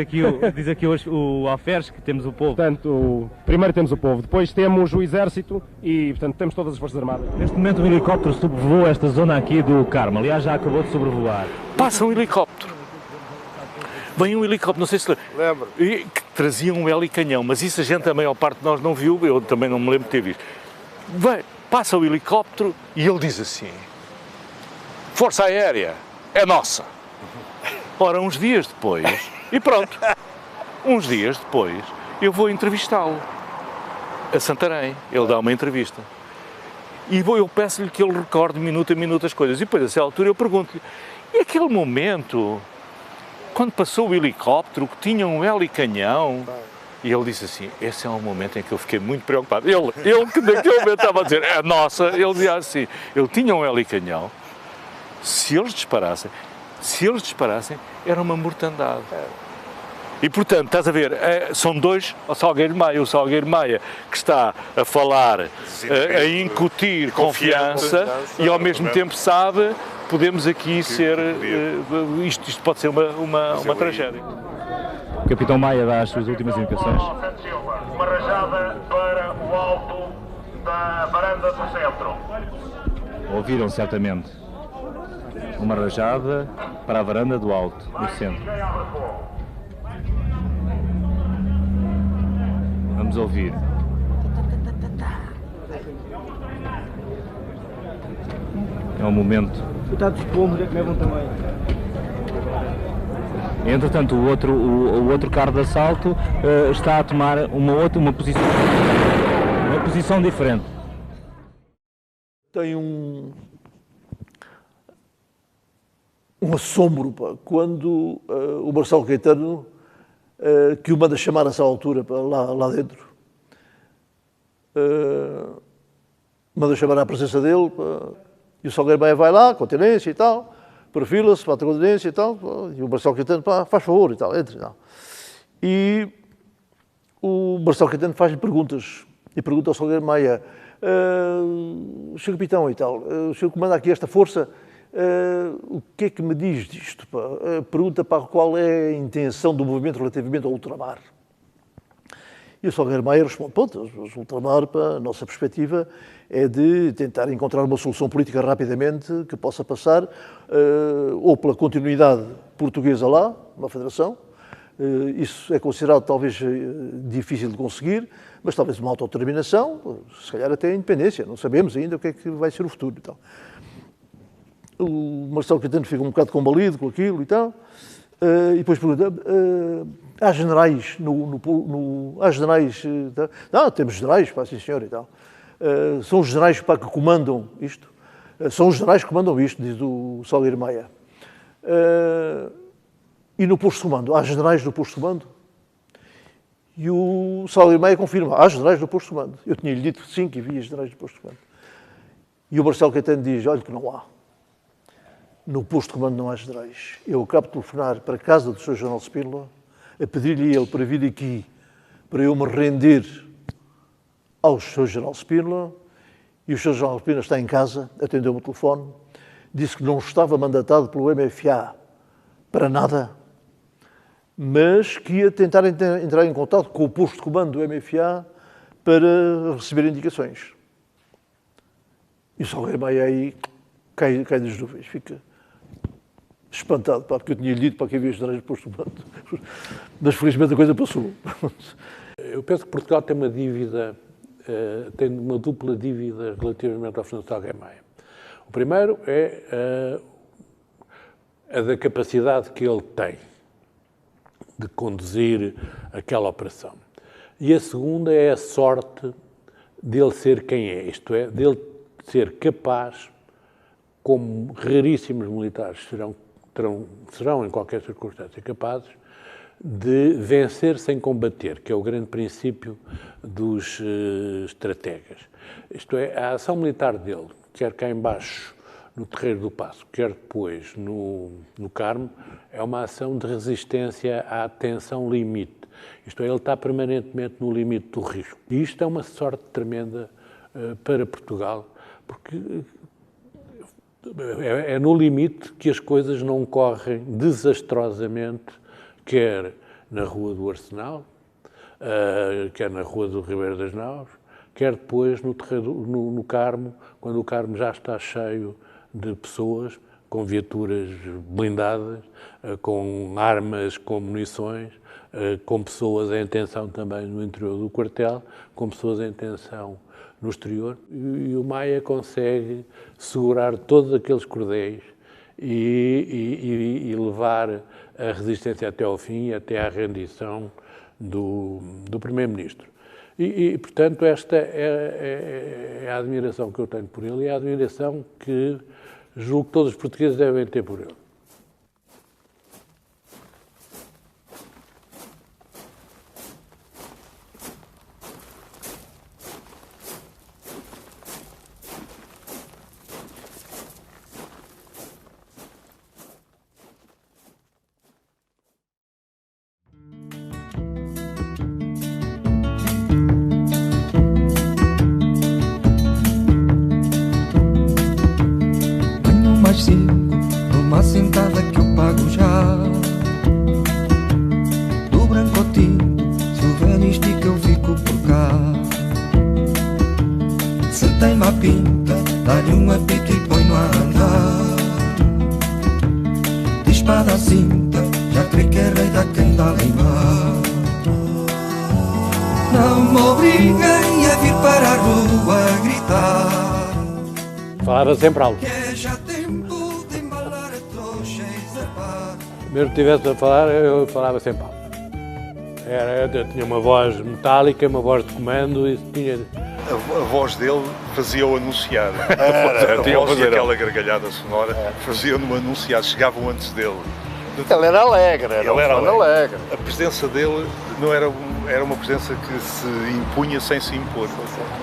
aqui o alferes que temos o povo. Portanto, primeiro temos o povo, depois temos o Exército e, portanto, temos todas as Forças Armadas. Neste momento, um helicóptero sobrevoou esta zona aqui do Carmo. Aliás, já acabou de sobrevoar. Passa um helicóptero. Vem um helicóptero, não sei se lembro. Que trazia um helicanhão, mas isso a maior parte de nós não viu, eu também não me lembro de ter visto. Passa o helicóptero e ele diz assim, Força Aérea, é nossa. Ora, uns dias depois, e pronto, uns dias depois, eu vou entrevistá-lo a Santarém, ele dá uma entrevista. E eu peço-lhe que ele recorde minuto a minuto as coisas. E depois, a essa altura, eu pergunto-lhe, e aquele momento, quando passou o helicóptero, que tinha um helicanhão... E ele disse assim, esse é um momento em que eu fiquei muito preocupado. Ele que naquele momento estava a dizer, é nossa, ele dizia assim, ele tinha um helicanhão, se eles disparassem, era uma mortandade. E, portanto, estás a ver, são dois, o Salgueiro Maia, que está a falar, a incutir confiança e, ao mesmo tempo, sabe, podemos aqui ser, isto pode ser uma tragédia. O Capitão Maia dá as suas últimas indicações. Uma rajada para o alto da varanda do centro. Ouviram certamente. Uma rajada para a varanda do alto, no centro. Vamos ouvir. É um momento. Coitados dos pombos, é que levam também. Entretanto, o outro carro de assalto está a tomar uma posição diferente. Tem um assombro quando o Marcelo Caetano, que o manda chamar a essa altura para lá dentro, manda chamar à presença dele, e o Salgueiro Maia vai lá, continência e tal, perfila-se para a continência e tal, e o Marcelo Caetano, faz favor e tal, entre e tal. E o Marcelo Caetano faz-lhe perguntas, e pergunta ao Salgueiro Maia, Sr. Capitão e tal, o senhor comanda aqui esta força, o que é que me diz disto? Pergunta para qual é a intenção do movimento relativamente ao ultramar. E o Salgueiro Maia responde, o ultramar, para a nossa perspectiva, é de tentar encontrar uma solução política rapidamente que possa passar ou pela continuidade portuguesa lá, uma federação, isso é considerado talvez difícil de conseguir, mas talvez uma autodeterminação, se calhar até a independência, não sabemos ainda o que é que vai ser o futuro e tal. O Marcelo Caetano fica um bocado combalido com aquilo e tal, e depois pergunta, há generais há generais, não, temos generais, sim senhor e tal. São os generais que comandam isto? São os generais que comandam isto, diz o Salgueiro Maia. e no posto de comando, há generais no posto de comando. E o Salgueiro Maia confirma, há generais no posto de comando. Eu tinha-lhe dito sim, que havia generais no posto de comando. E o Marcelo Caetano diz, olha que não há. No posto de comando não há generais. Eu acabo de telefonar para a casa do Sr. General Spínola, a pedir-lhe ele para vir aqui, para eu me render ao Sr. General Spínola, e o Sr. General Spínola está em casa, atendeu-me o telefone, disse que não estava mandatado pelo MFA para nada, mas que ia tentar entrar em contato com o posto de comando do MFA para receber indicações. E o Salgueiro Maia aí cai das nuvens, fica espantado, porque eu tinha-lhe dito para que havia generais no posto de comando. Mas felizmente a coisa passou. Eu penso que Portugal tem uma dívida, tem uma dupla dívida relativamente ao Fernando Salgueiro Maia. O primeiro é a da capacidade que ele tem de conduzir aquela operação. E a segunda é a sorte dele ser quem é, isto é, dele ser capaz, como raríssimos militares serão em qualquer circunstância capazes, de vencer sem combater, que é o grande princípio dos estrategas. Isto é, a ação militar dele, quer cá embaixo no Terreiro do Paço, quer depois no Carmo, é uma ação de resistência à tensão limite. Isto é, ele está permanentemente no limite do risco. E isto é uma sorte tremenda para Portugal, porque é no limite que as coisas não correm desastrosamente, quer na Rua do Arsenal, quer na Rua do Ribeiro das Naus, quer depois no Carmo, quando o Carmo já está cheio de pessoas, com viaturas blindadas, com armas, com munições, com pessoas em tensão também no interior do quartel, com pessoas em tensão no exterior, e o Maia consegue segurar todos aqueles cordéis e levar a resistência até ao fim, até à rendição do Primeiro-Ministro. E, portanto, esta é a admiração que eu tenho por ele e a admiração que julgo que todos os portugueses devem ter por ele. Numa sentada que eu pago já. Do branco ao tinto, se o velho estica eu fico por cá. Se tem má pinta, dá-lhe um apito e põe-no a andar. De espada à cinta, já crê que é rei da quem dá limar. Não me obriguem a vir para a rua gritar. Falava sempre alto. Mesmo que estivesse a falar, eu falava sempre alto. Eu tinha uma voz metálica, uma voz de comando e tinha... A voz dele fazia-o anunciar. A voz e aquela gargalhada sonora faziam-no anunciar, chegavam antes dele. Ele era alegre, era alegre. A presença dele não era uma presença que se impunha sem se impor,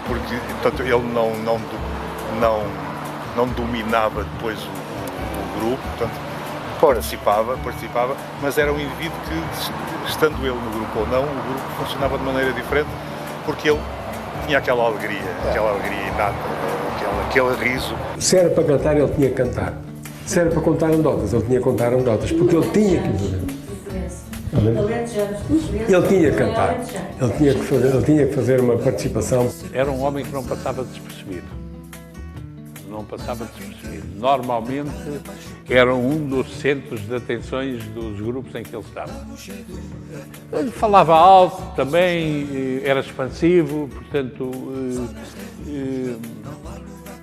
porque portanto, ele não dominava depois o grupo, portanto, participava, mas era um indivíduo que, estando ele no grupo ou não, o grupo funcionava de maneira diferente, porque ele tinha aquela alegria inata, aquele riso. Se era para cantar, ele tinha que cantar. Se era para contar anedotas, ele tinha que contar anedotas, porque ele tinha que fazer. Ele tinha que cantar, ele tinha que fazer uma participação. Era um homem que não passava despercebido. Não passava despercebido. Normalmente era um dos centros de atenções dos grupos em que ele estava. Ele falava alto também, era expansivo, portanto,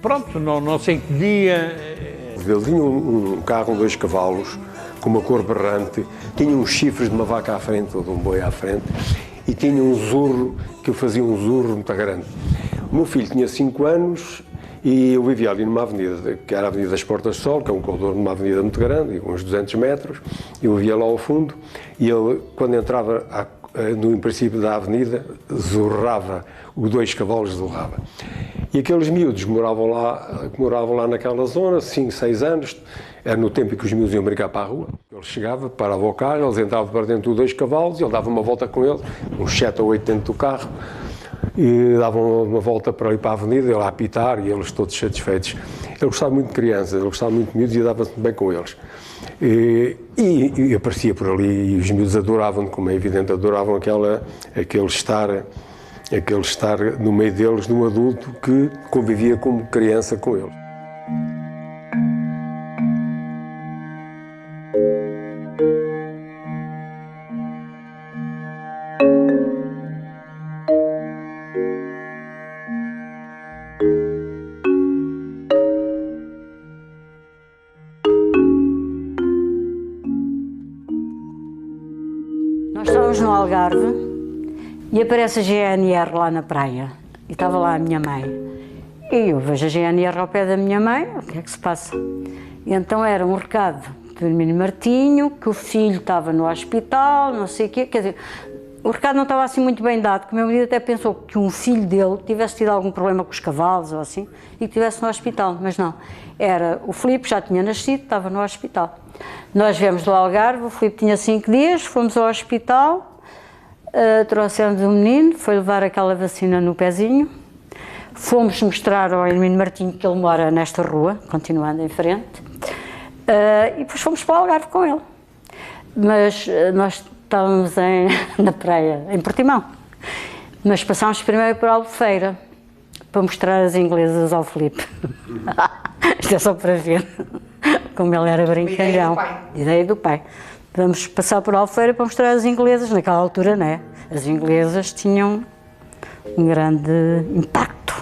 pronto, não se encolhia. Ele tinha um carro com 2 cavalos, com uma cor berrante, tinha uns chifres de uma vaca à frente ou de um boi à frente e tinha um zurro, que fazia um zurro muito grande. O meu filho tinha 5 anos E eu vivia ali numa avenida, que era a Avenida das Portas do Sol, que é um corredor numa avenida muito grande, uns 200 metros. Eu vivia lá ao fundo e ele, quando entrava no princípio da avenida, zurrava, os 2 cavalos zurrava. E aqueles miúdos que moravam lá naquela zona, 5, 6 anos, era no tempo em que os miúdos iam brincar para a rua. Ele chegava, parava o carro, eles entravam para dentro dos 2 cavalos, ele dava uma volta com eles, uns 7 ou 8 dentro do carro, e davam uma volta para ir para a avenida, ele a apitar e eles todos satisfeitos. Ele gostava muito de crianças, ele gostava muito de miúdos e dava-se bem com eles. E aparecia por ali e os miúdos adoravam, como é evidente, adoravam aquele estar no meio deles, de um adulto que convivia como criança com eles. Nós estávamos no Algarve e aparece a GNR lá na praia e estava lá a minha mãe. E eu vejo a GNR ao pé da minha mãe, o que é que se passa? E então era um recado do Hermínio Martinho, que o filho estava no hospital, não sei o quê, quer dizer, o recado não estava assim muito bem dado, que o meu marido até pensou que um filho dele tivesse tido algum problema com os cavalos ou assim, e que estivesse no hospital, mas não. Era o Filipe, já tinha nascido, estava no hospital. Nós viemos do Algarve, o Filipe tinha 5 dias, fomos ao hospital, trouxemos o menino, foi levar aquela vacina no pezinho, fomos mostrar ao Hermínio Martinho que ele mora nesta rua, continuando em frente, e depois fomos para o Algarve com ele. Mas nós estávamos na praia, em Portimão, mas passámos primeiro por Albufeira, para mostrar as inglesas ao Filipe. Isto é só para ver como ele era brincalhão. Ideia do pai. Vamos passar por Albufeira para mostrar as inglesas, naquela altura, não é? As inglesas tinham um grande impacto.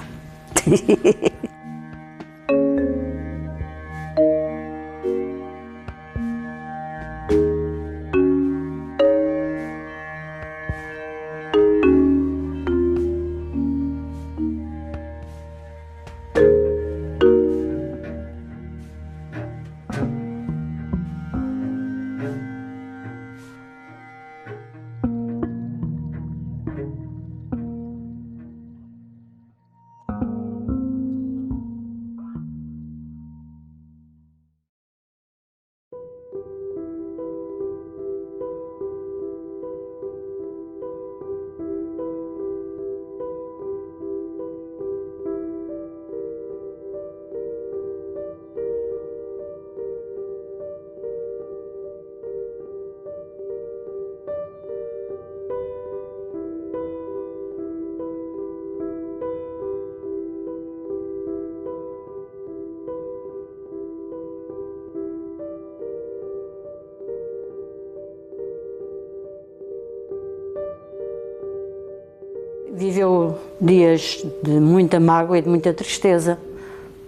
Viveu dias de muita mágoa e de muita tristeza,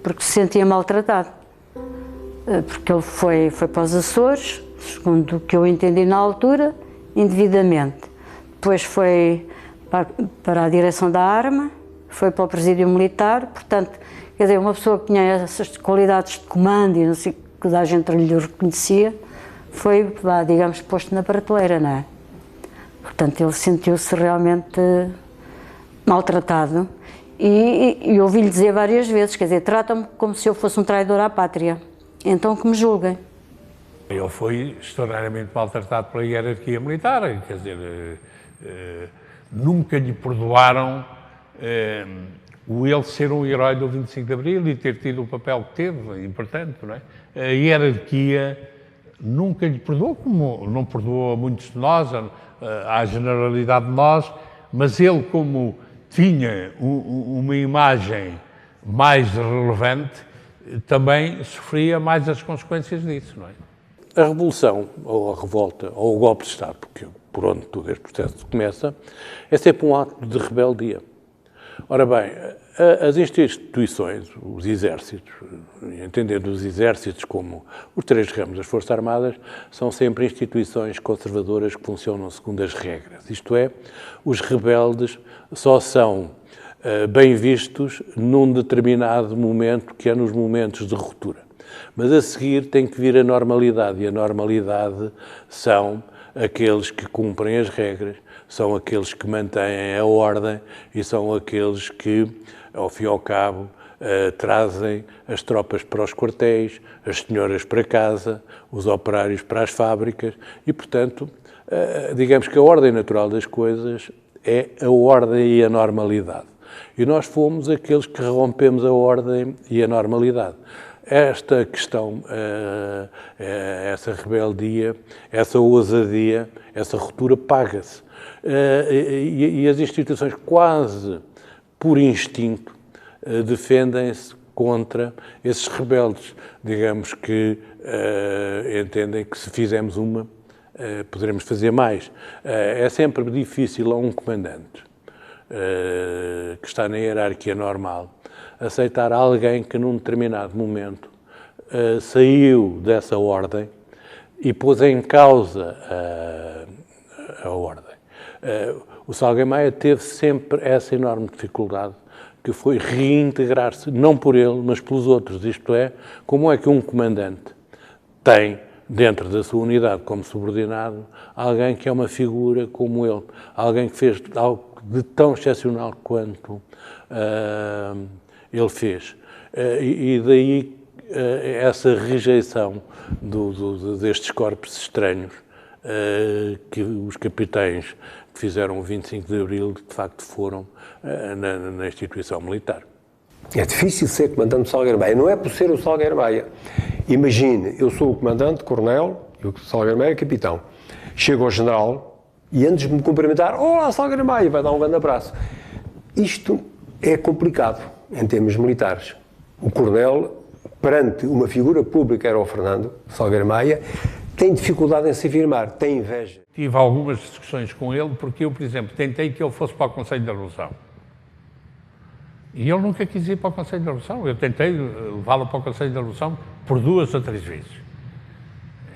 porque se sentia maltratado. Porque ele foi para os Açores, segundo o que eu entendi na altura, indevidamente. Depois foi para a direção da arma, foi para o presídio militar, portanto, quer dizer, uma pessoa que tinha essas qualidades de comando e não sei, que toda a gente lhe reconhecia, foi, digamos, posto na prateleira, não é? Portanto, ele sentiu-se realmente maltratado e ouvi-lhe dizer várias vezes, quer dizer, tratam-me como se eu fosse um traidor à pátria, então que me julguem. Ele foi extraordinariamente maltratado pela hierarquia militar, quer dizer, nunca lhe perdoaram o ele ser um herói do 25 de Abril e ter tido o papel que teve, importante, não é? A hierarquia nunca lhe perdoou, como não perdoou a muitos de nós, à generalidade de nós, mas ele, como tinha uma imagem mais relevante, também sofria mais as consequências disso, não é? A revolução, ou a revolta, ou o golpe de Estado, porque por onde todo este processo começa, é sempre um ato de rebeldia. Ora bem, as instituições, os exércitos, entendendo os exércitos como os 3 ramos das Forças Armadas, são sempre instituições conservadoras que funcionam segundo as regras. Isto é, os rebeldes só são bem vistos num determinado momento, que é nos momentos de ruptura. Mas a seguir tem que vir a normalidade, e a normalidade são aqueles que cumprem as regras, são aqueles que mantêm a ordem e são aqueles que, ao fim e ao cabo, trazem as tropas para os quartéis, as senhoras para casa, os operários para as fábricas e, portanto, digamos que a ordem natural das coisas é a ordem e a normalidade. E nós fomos aqueles que rompemos a ordem e a normalidade. Esta questão, essa rebeldia, essa ousadia, essa ruptura paga-se. E as instituições, quase por instinto, defendem-se contra esses rebeldes. Digamos que entendem que se fizermos uma, poderemos fazer mais. É sempre difícil a um comandante que está na hierarquia normal aceitar alguém que num determinado momento saiu dessa ordem e pôs em causa a ordem. O Salgueiro Maia teve sempre essa enorme dificuldade, que foi reintegrar-se, não por ele, mas pelos outros. Isto é, como é que um comandante tem, dentro da sua unidade como subordinado, alguém que é uma figura como ele, alguém que fez algo de tão excepcional quanto ele fez. E daí essa rejeição destes corpos estranhos que os capitães que fizeram o 25 de Abril, de facto, foram na instituição militar. É difícil ser comandante do Salgueiro Maia. Não é por ser o Salgueiro Maia. Imagine, eu sou o comandante, coronel, e o Salgueiro Maia é capitão. Chego ao general e antes de me cumprimentar, olá, Salgueiro Maia, vai dar um grande abraço. Isto é complicado em termos militares. O coronel, perante uma figura pública, era o Fernando Salgueiro Maia, tem dificuldade em se afirmar, tem inveja. Tive algumas discussões com ele, porque eu, por exemplo, tentei que ele fosse para o Conselho da Revolução. E ele nunca quis ir para o Conselho da Revolução. Eu tentei levá-lo para o Conselho da Revolução por 2 ou 3 vezes.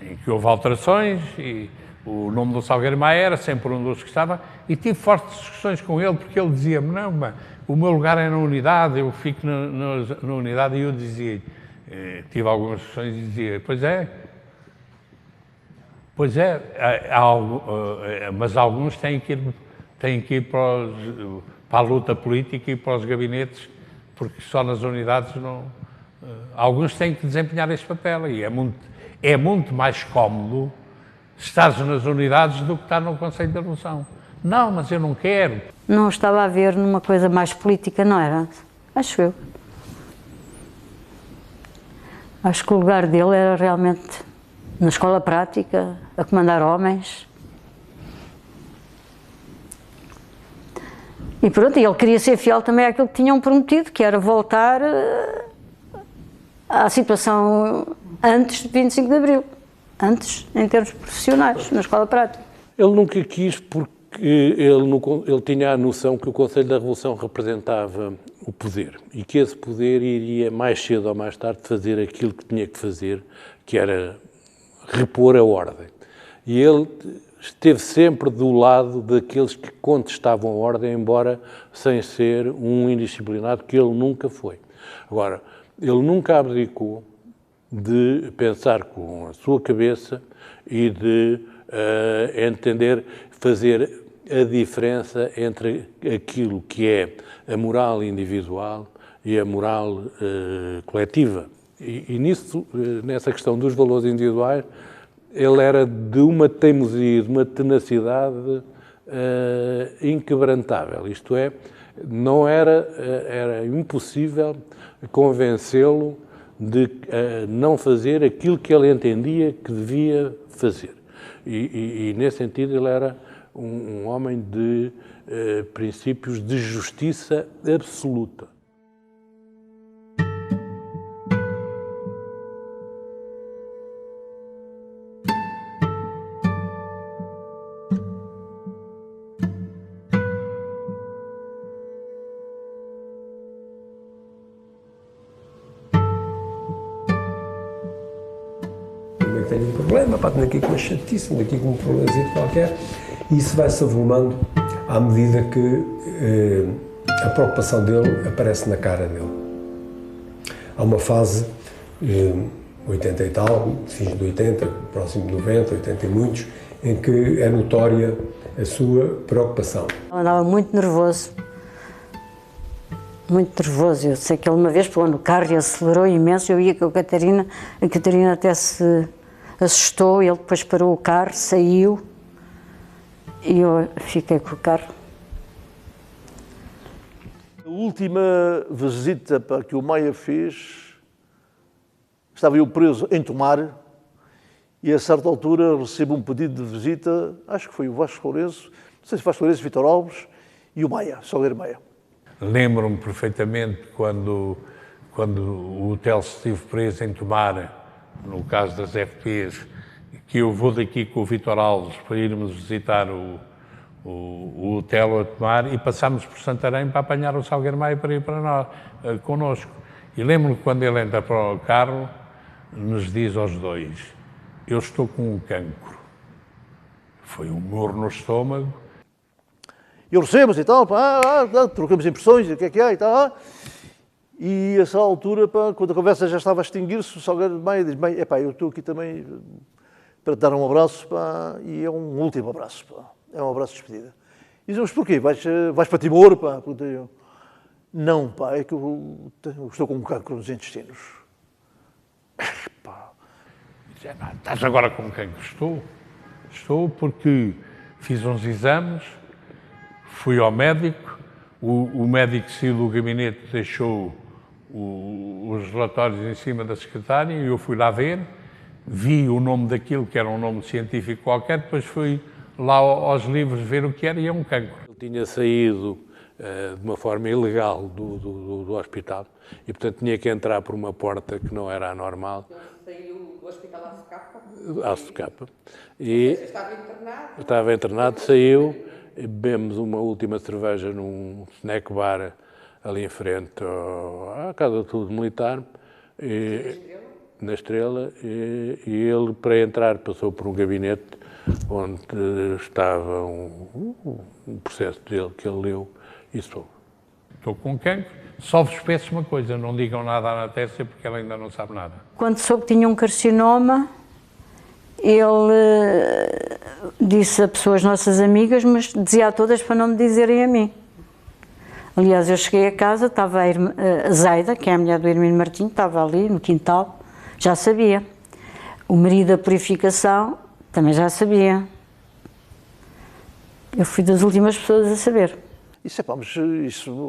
Em que houve alterações e o nome do Salgueiro Maia era sempre um dos que estava. E tive fortes discussões com ele, porque ele dizia-me, não, mas o meu lugar é na unidade, eu fico na unidade. E eu dizia, tive algumas discussões e dizia, pois é, mas alguns têm que ir para a luta política e para os gabinetes, porque só nas unidades não... Alguns têm que desempenhar esse papel e é muito mais cómodo estar nas unidades do que estar no Conselho da Revolução. Não, mas eu não quero. Não estava a ver numa coisa mais política, não era? Acho eu. Acho que o lugar dele era realmente na escola prática, a comandar homens. E pronto, ele queria ser fiel também àquilo que tinham prometido, que era voltar à situação antes de 25 de Abril. Antes, em termos profissionais, na escola prática. Ele nunca quis porque ele tinha a noção que o Conselho da Revolução representava o poder e que esse poder iria mais cedo ou mais tarde fazer aquilo que tinha que fazer, que era repor a ordem. E ele esteve sempre do lado daqueles que contestavam a ordem, embora sem ser um indisciplinado, que ele nunca foi. Agora, ele nunca abdicou de pensar com a sua cabeça e de entender, fazer a diferença entre aquilo que é a moral individual e a moral coletiva. E nisso, nessa questão dos valores individuais, ele era de uma teimosia, de uma tenacidade inquebrantável. Isto é, não era impossível convencê-lo de não fazer aquilo que ele entendia que devia fazer. E nesse sentido, ele era um homem de princípios de justiça absoluta. Tenho um problema, tenho aqui com uma chatice, tenho aqui com um problema qualquer, e isso vai-se avolumando à medida que a preocupação dele aparece na cara dele. Há uma fase, 80 e tal, fins de 80, próximo de 90, 80 e muitos, em que é notória a sua preocupação. Ele andava muito nervoso. Muito nervoso. Eu sei que ele uma vez pegou no carro e acelerou imenso. Eu ia com a Catarina até se assustou. Ele depois parou o carro, saiu e eu fiquei com o carro. A última visita que o Maia fez, estava eu preso em Tomar e a certa altura recebo um pedido de visita, acho que foi o Vasco Lourenço, não sei se Vasco Lourenço, Vítor Alves e o Maia, Salgueiro Maia. Lembro-me perfeitamente quando o Telso esteve preso em Tomar, no caso das FPs, que eu vou daqui com o Vítor Alves para irmos visitar o hotel a Tomar e passámos por Santarém para apanhar o Salgueiro Maia para ir para nós, connosco. E lembro-me que quando ele entra para o carro, nos diz aos dois, eu estou com um cancro. Foi um murro no estômago. Eu recebo e tal, trocamos impressões, o que há e tal. E a essa altura, quando a conversa já estava a extinguir-se, o Salgueiro Maia diz, bem, eu estou aqui também para te dar um abraço, e é um último abraço, é um abraço de despedida. E dizemos, porquê? Vais para Timor, Perguntei eu. Não, é que eu estou com um cancro nos intestinos. Estás agora com um cancro? Estou porque fiz uns exames, fui ao médico, o médico saiu do gabinete, deixou os relatórios em cima da secretária e eu fui lá ver, vi o nome daquilo, que era um nome científico qualquer, depois fui lá aos livros ver o que era e é um cancro. Ele tinha saído de uma forma ilegal do hospital e, portanto, tinha que entrar por uma porta que não era a normal. Ele saiu do hospital ACP. E estava internado, saiu, bebemos uma última cerveja num snack bar ali em frente à Casa de Saúde Militar, na Estrela, e ele, para entrar, passou por um gabinete onde estava um processo dele que ele leu e soube. Estou com cancro, só vos peço uma coisa, não digam nada à Natécia porque ela ainda não sabe nada. Quando soube que tinha um carcinoma, ele disse a pessoas nossas amigas, mas dizia a todas para não me dizerem a mim. Aliás, eu cheguei a casa, estava a Zaida, que é a mulher do Hermínio Martins, estava ali no quintal, já sabia. O marido da purificação também já sabia. Eu fui das últimas pessoas a saber.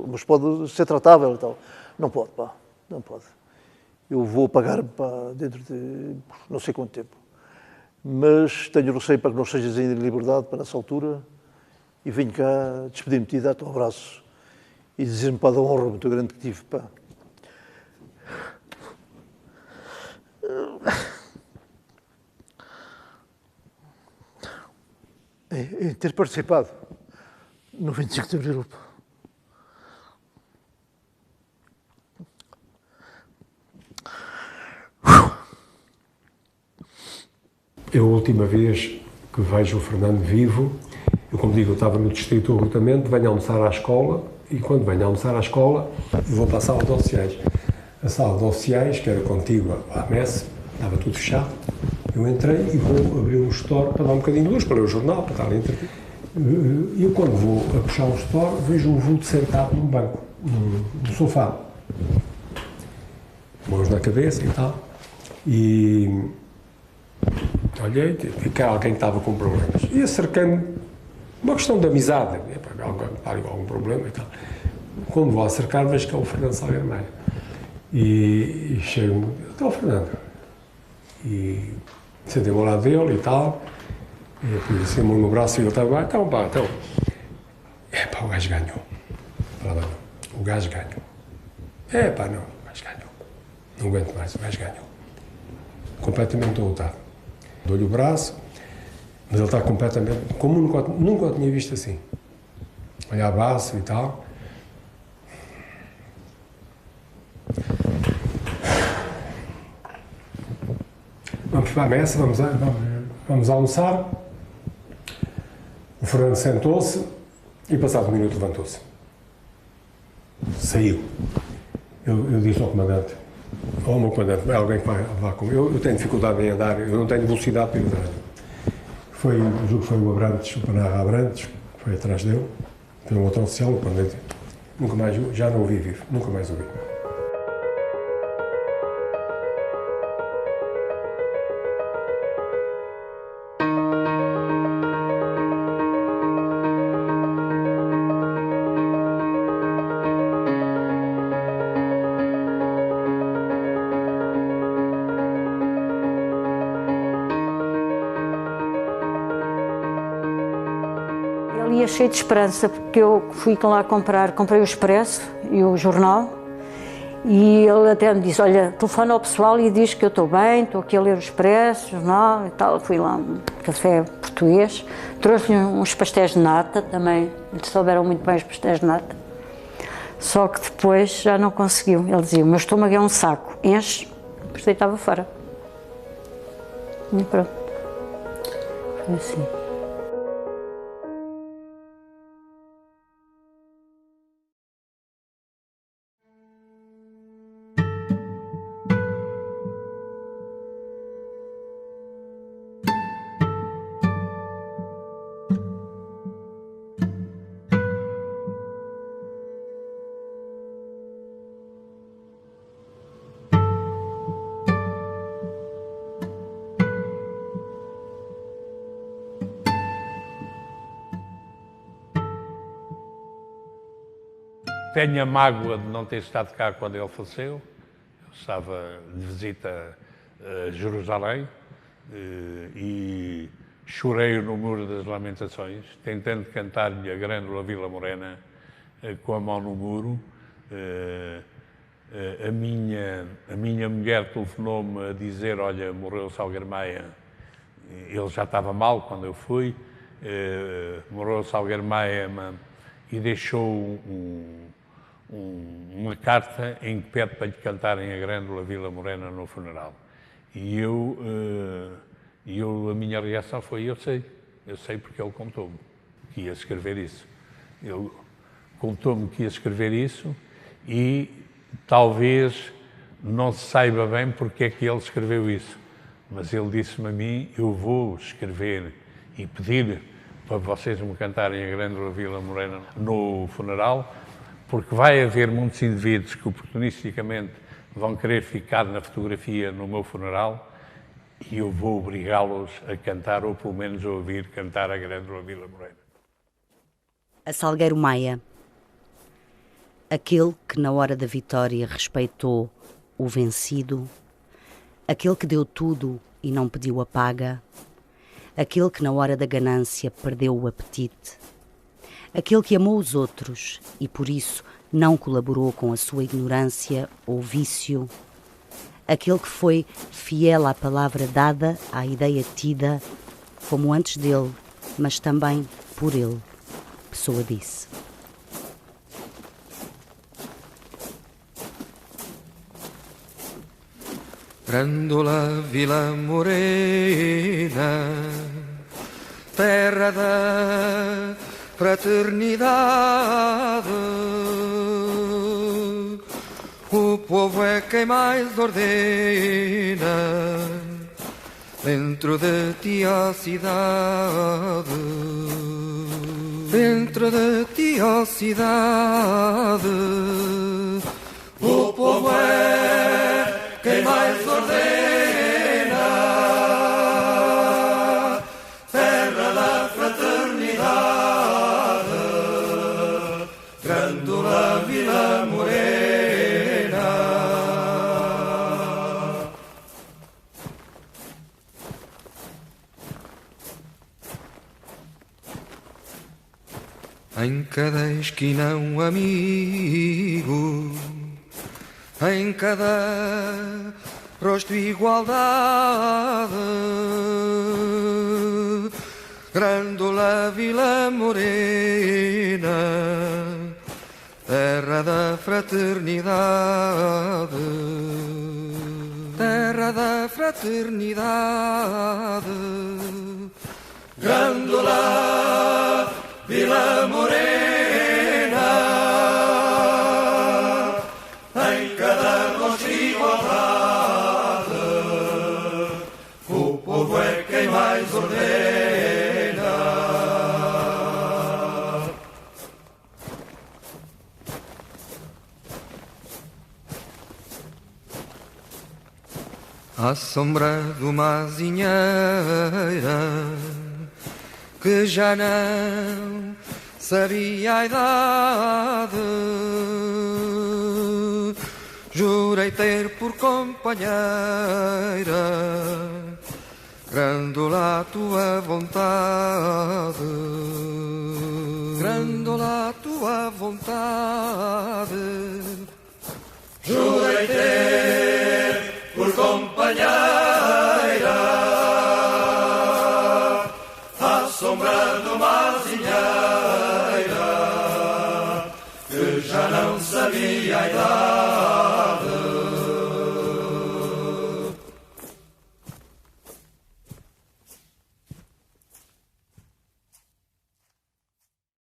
Mas pode ser tratável e tal. Não pode, não pode. Eu vou pagar dentro de não sei quanto tempo. Mas tenho receio para que não estejas ainda em liberdade para nessa altura e venho cá despedir-me de ti, dar-te um abraço e dizer-me da honra muito grande que tive, em ter participado no 25 de Abril. A última vez que vejo o Fernando vivo, eu, como digo, eu estava no distrito do recrutamento, venho almoçar à escola e quando venho almoçar à escola vou para a sala de oficiais. A sala de oficiais, que era contígua à messe, estava tudo fechado. Eu entrei e vou abrir um store para dar um bocadinho de luz, para ler o jornal, para estar ali entretido. E eu, quando vou a puxar o store, vejo um vulto sentado num banco, no sofá. Mãos na cabeça e tal. E olhei, vi que alguém estava com problemas. E acercando, uma questão de amizade, alguém está com algum problema e tal. Quando vou acercar, vejo que é o Fernando Salgueiro Maia. E chego-me, está o Fernando. E sentei-me ao lado dele e tal. E eu pus assim a mão no braço e ele estava, então. O gajo ganhou. O gajo ganhou. Não, o gajo ganhou. Não aguento mais, o gajo ganhou. Completamente derrotado. Dou-lhe o braço, mas ele está completamente, como nunca o tinha visto assim. Olha a base e tal. Vamos para a mesa, vamos almoçar. O Fernando sentou-se e, passado um minuto, levantou-se. saiu. Eu disse ao comandante, meu comandante, alguém que vai lá comigo. Eu tenho dificuldade em andar, eu não tenho velocidade para ir andar. Julgo que foi o Abrantes, o Panarra Abrantes, que foi atrás dele. Foi um outro oficial, o comandante. Nunca mais, já não o vi vivo, nunca mais o vi. Ele ia cheio de esperança, porque eu fui lá comprei o Expresso e o jornal, e ele até me disse, olha, telefona ao pessoal e diz que eu estou bem, estou aqui a ler o Expresso, o jornal e tal. Fui lá, um café português, trouxe-lhe uns pastéis de nata também, lhe souberam muito bem os pastéis de nata, só que depois já não conseguiu. Ele dizia, o meu estômago é um saco, enche, depois deitava fora. E pronto, foi assim. Tenho a mágoa de não ter estado cá quando ele faleceu. Eu estava de visita a Jerusalém e chorei no Muro das Lamentações, tentando cantar-lhe a Grândola Vila Morena com a mão no muro. A minha mulher telefonou-me a dizer, olha, morreu o Salgueiro Maia. Ele já estava mal quando eu fui. Morreu o Salgueiro Maia e deixou uma carta em que pede para lhe cantarem a Grândola Vila Morena no funeral. E a minha reação foi, eu sei porque ele contou-me que ia escrever isso. Ele contou-me que ia escrever isso e talvez não se saiba bem porque é que ele escreveu isso, mas ele disse-me a mim, eu vou escrever e pedir para vocês me cantarem a Grândola Vila Morena no funeral, porque vai haver muitos indivíduos que oportunisticamente vão querer ficar na fotografia no meu funeral e eu vou obrigá-los a cantar, ou pelo menos a ouvir cantar a Grândola Vila Morena. A Salgueiro Maia, aquele que na hora da vitória respeitou o vencido, aquele que deu tudo e não pediu a paga, aquele que na hora da ganância perdeu o apetite, aquele que amou os outros e por isso não colaborou com a sua ignorância ou vício, aquele que foi fiel à palavra dada, à ideia tida, como antes dele, mas também por ele, Pessoa disse. Grândola Vila Morena, terra da fraternidade, o povo é quem mais ordena, dentro de ti a cidade, dentro de ti a cidade, o povo é quem mais ordena, terra da fraternidade, Grândola Vila Morena. Em cada esquina um amigo, em cada rosto igualdade, Grândola Vila Morena, terra da fraternidade, terra da fraternidade, Grândola Vila Morena, à sombra de uma azinheira que já não sabia a idade. Jurei ter por companheira Grândola a tua vontade, Grândola a tua vontade. Jurei ter por companheira à sombra de uma azinheira que já não sabia a idade.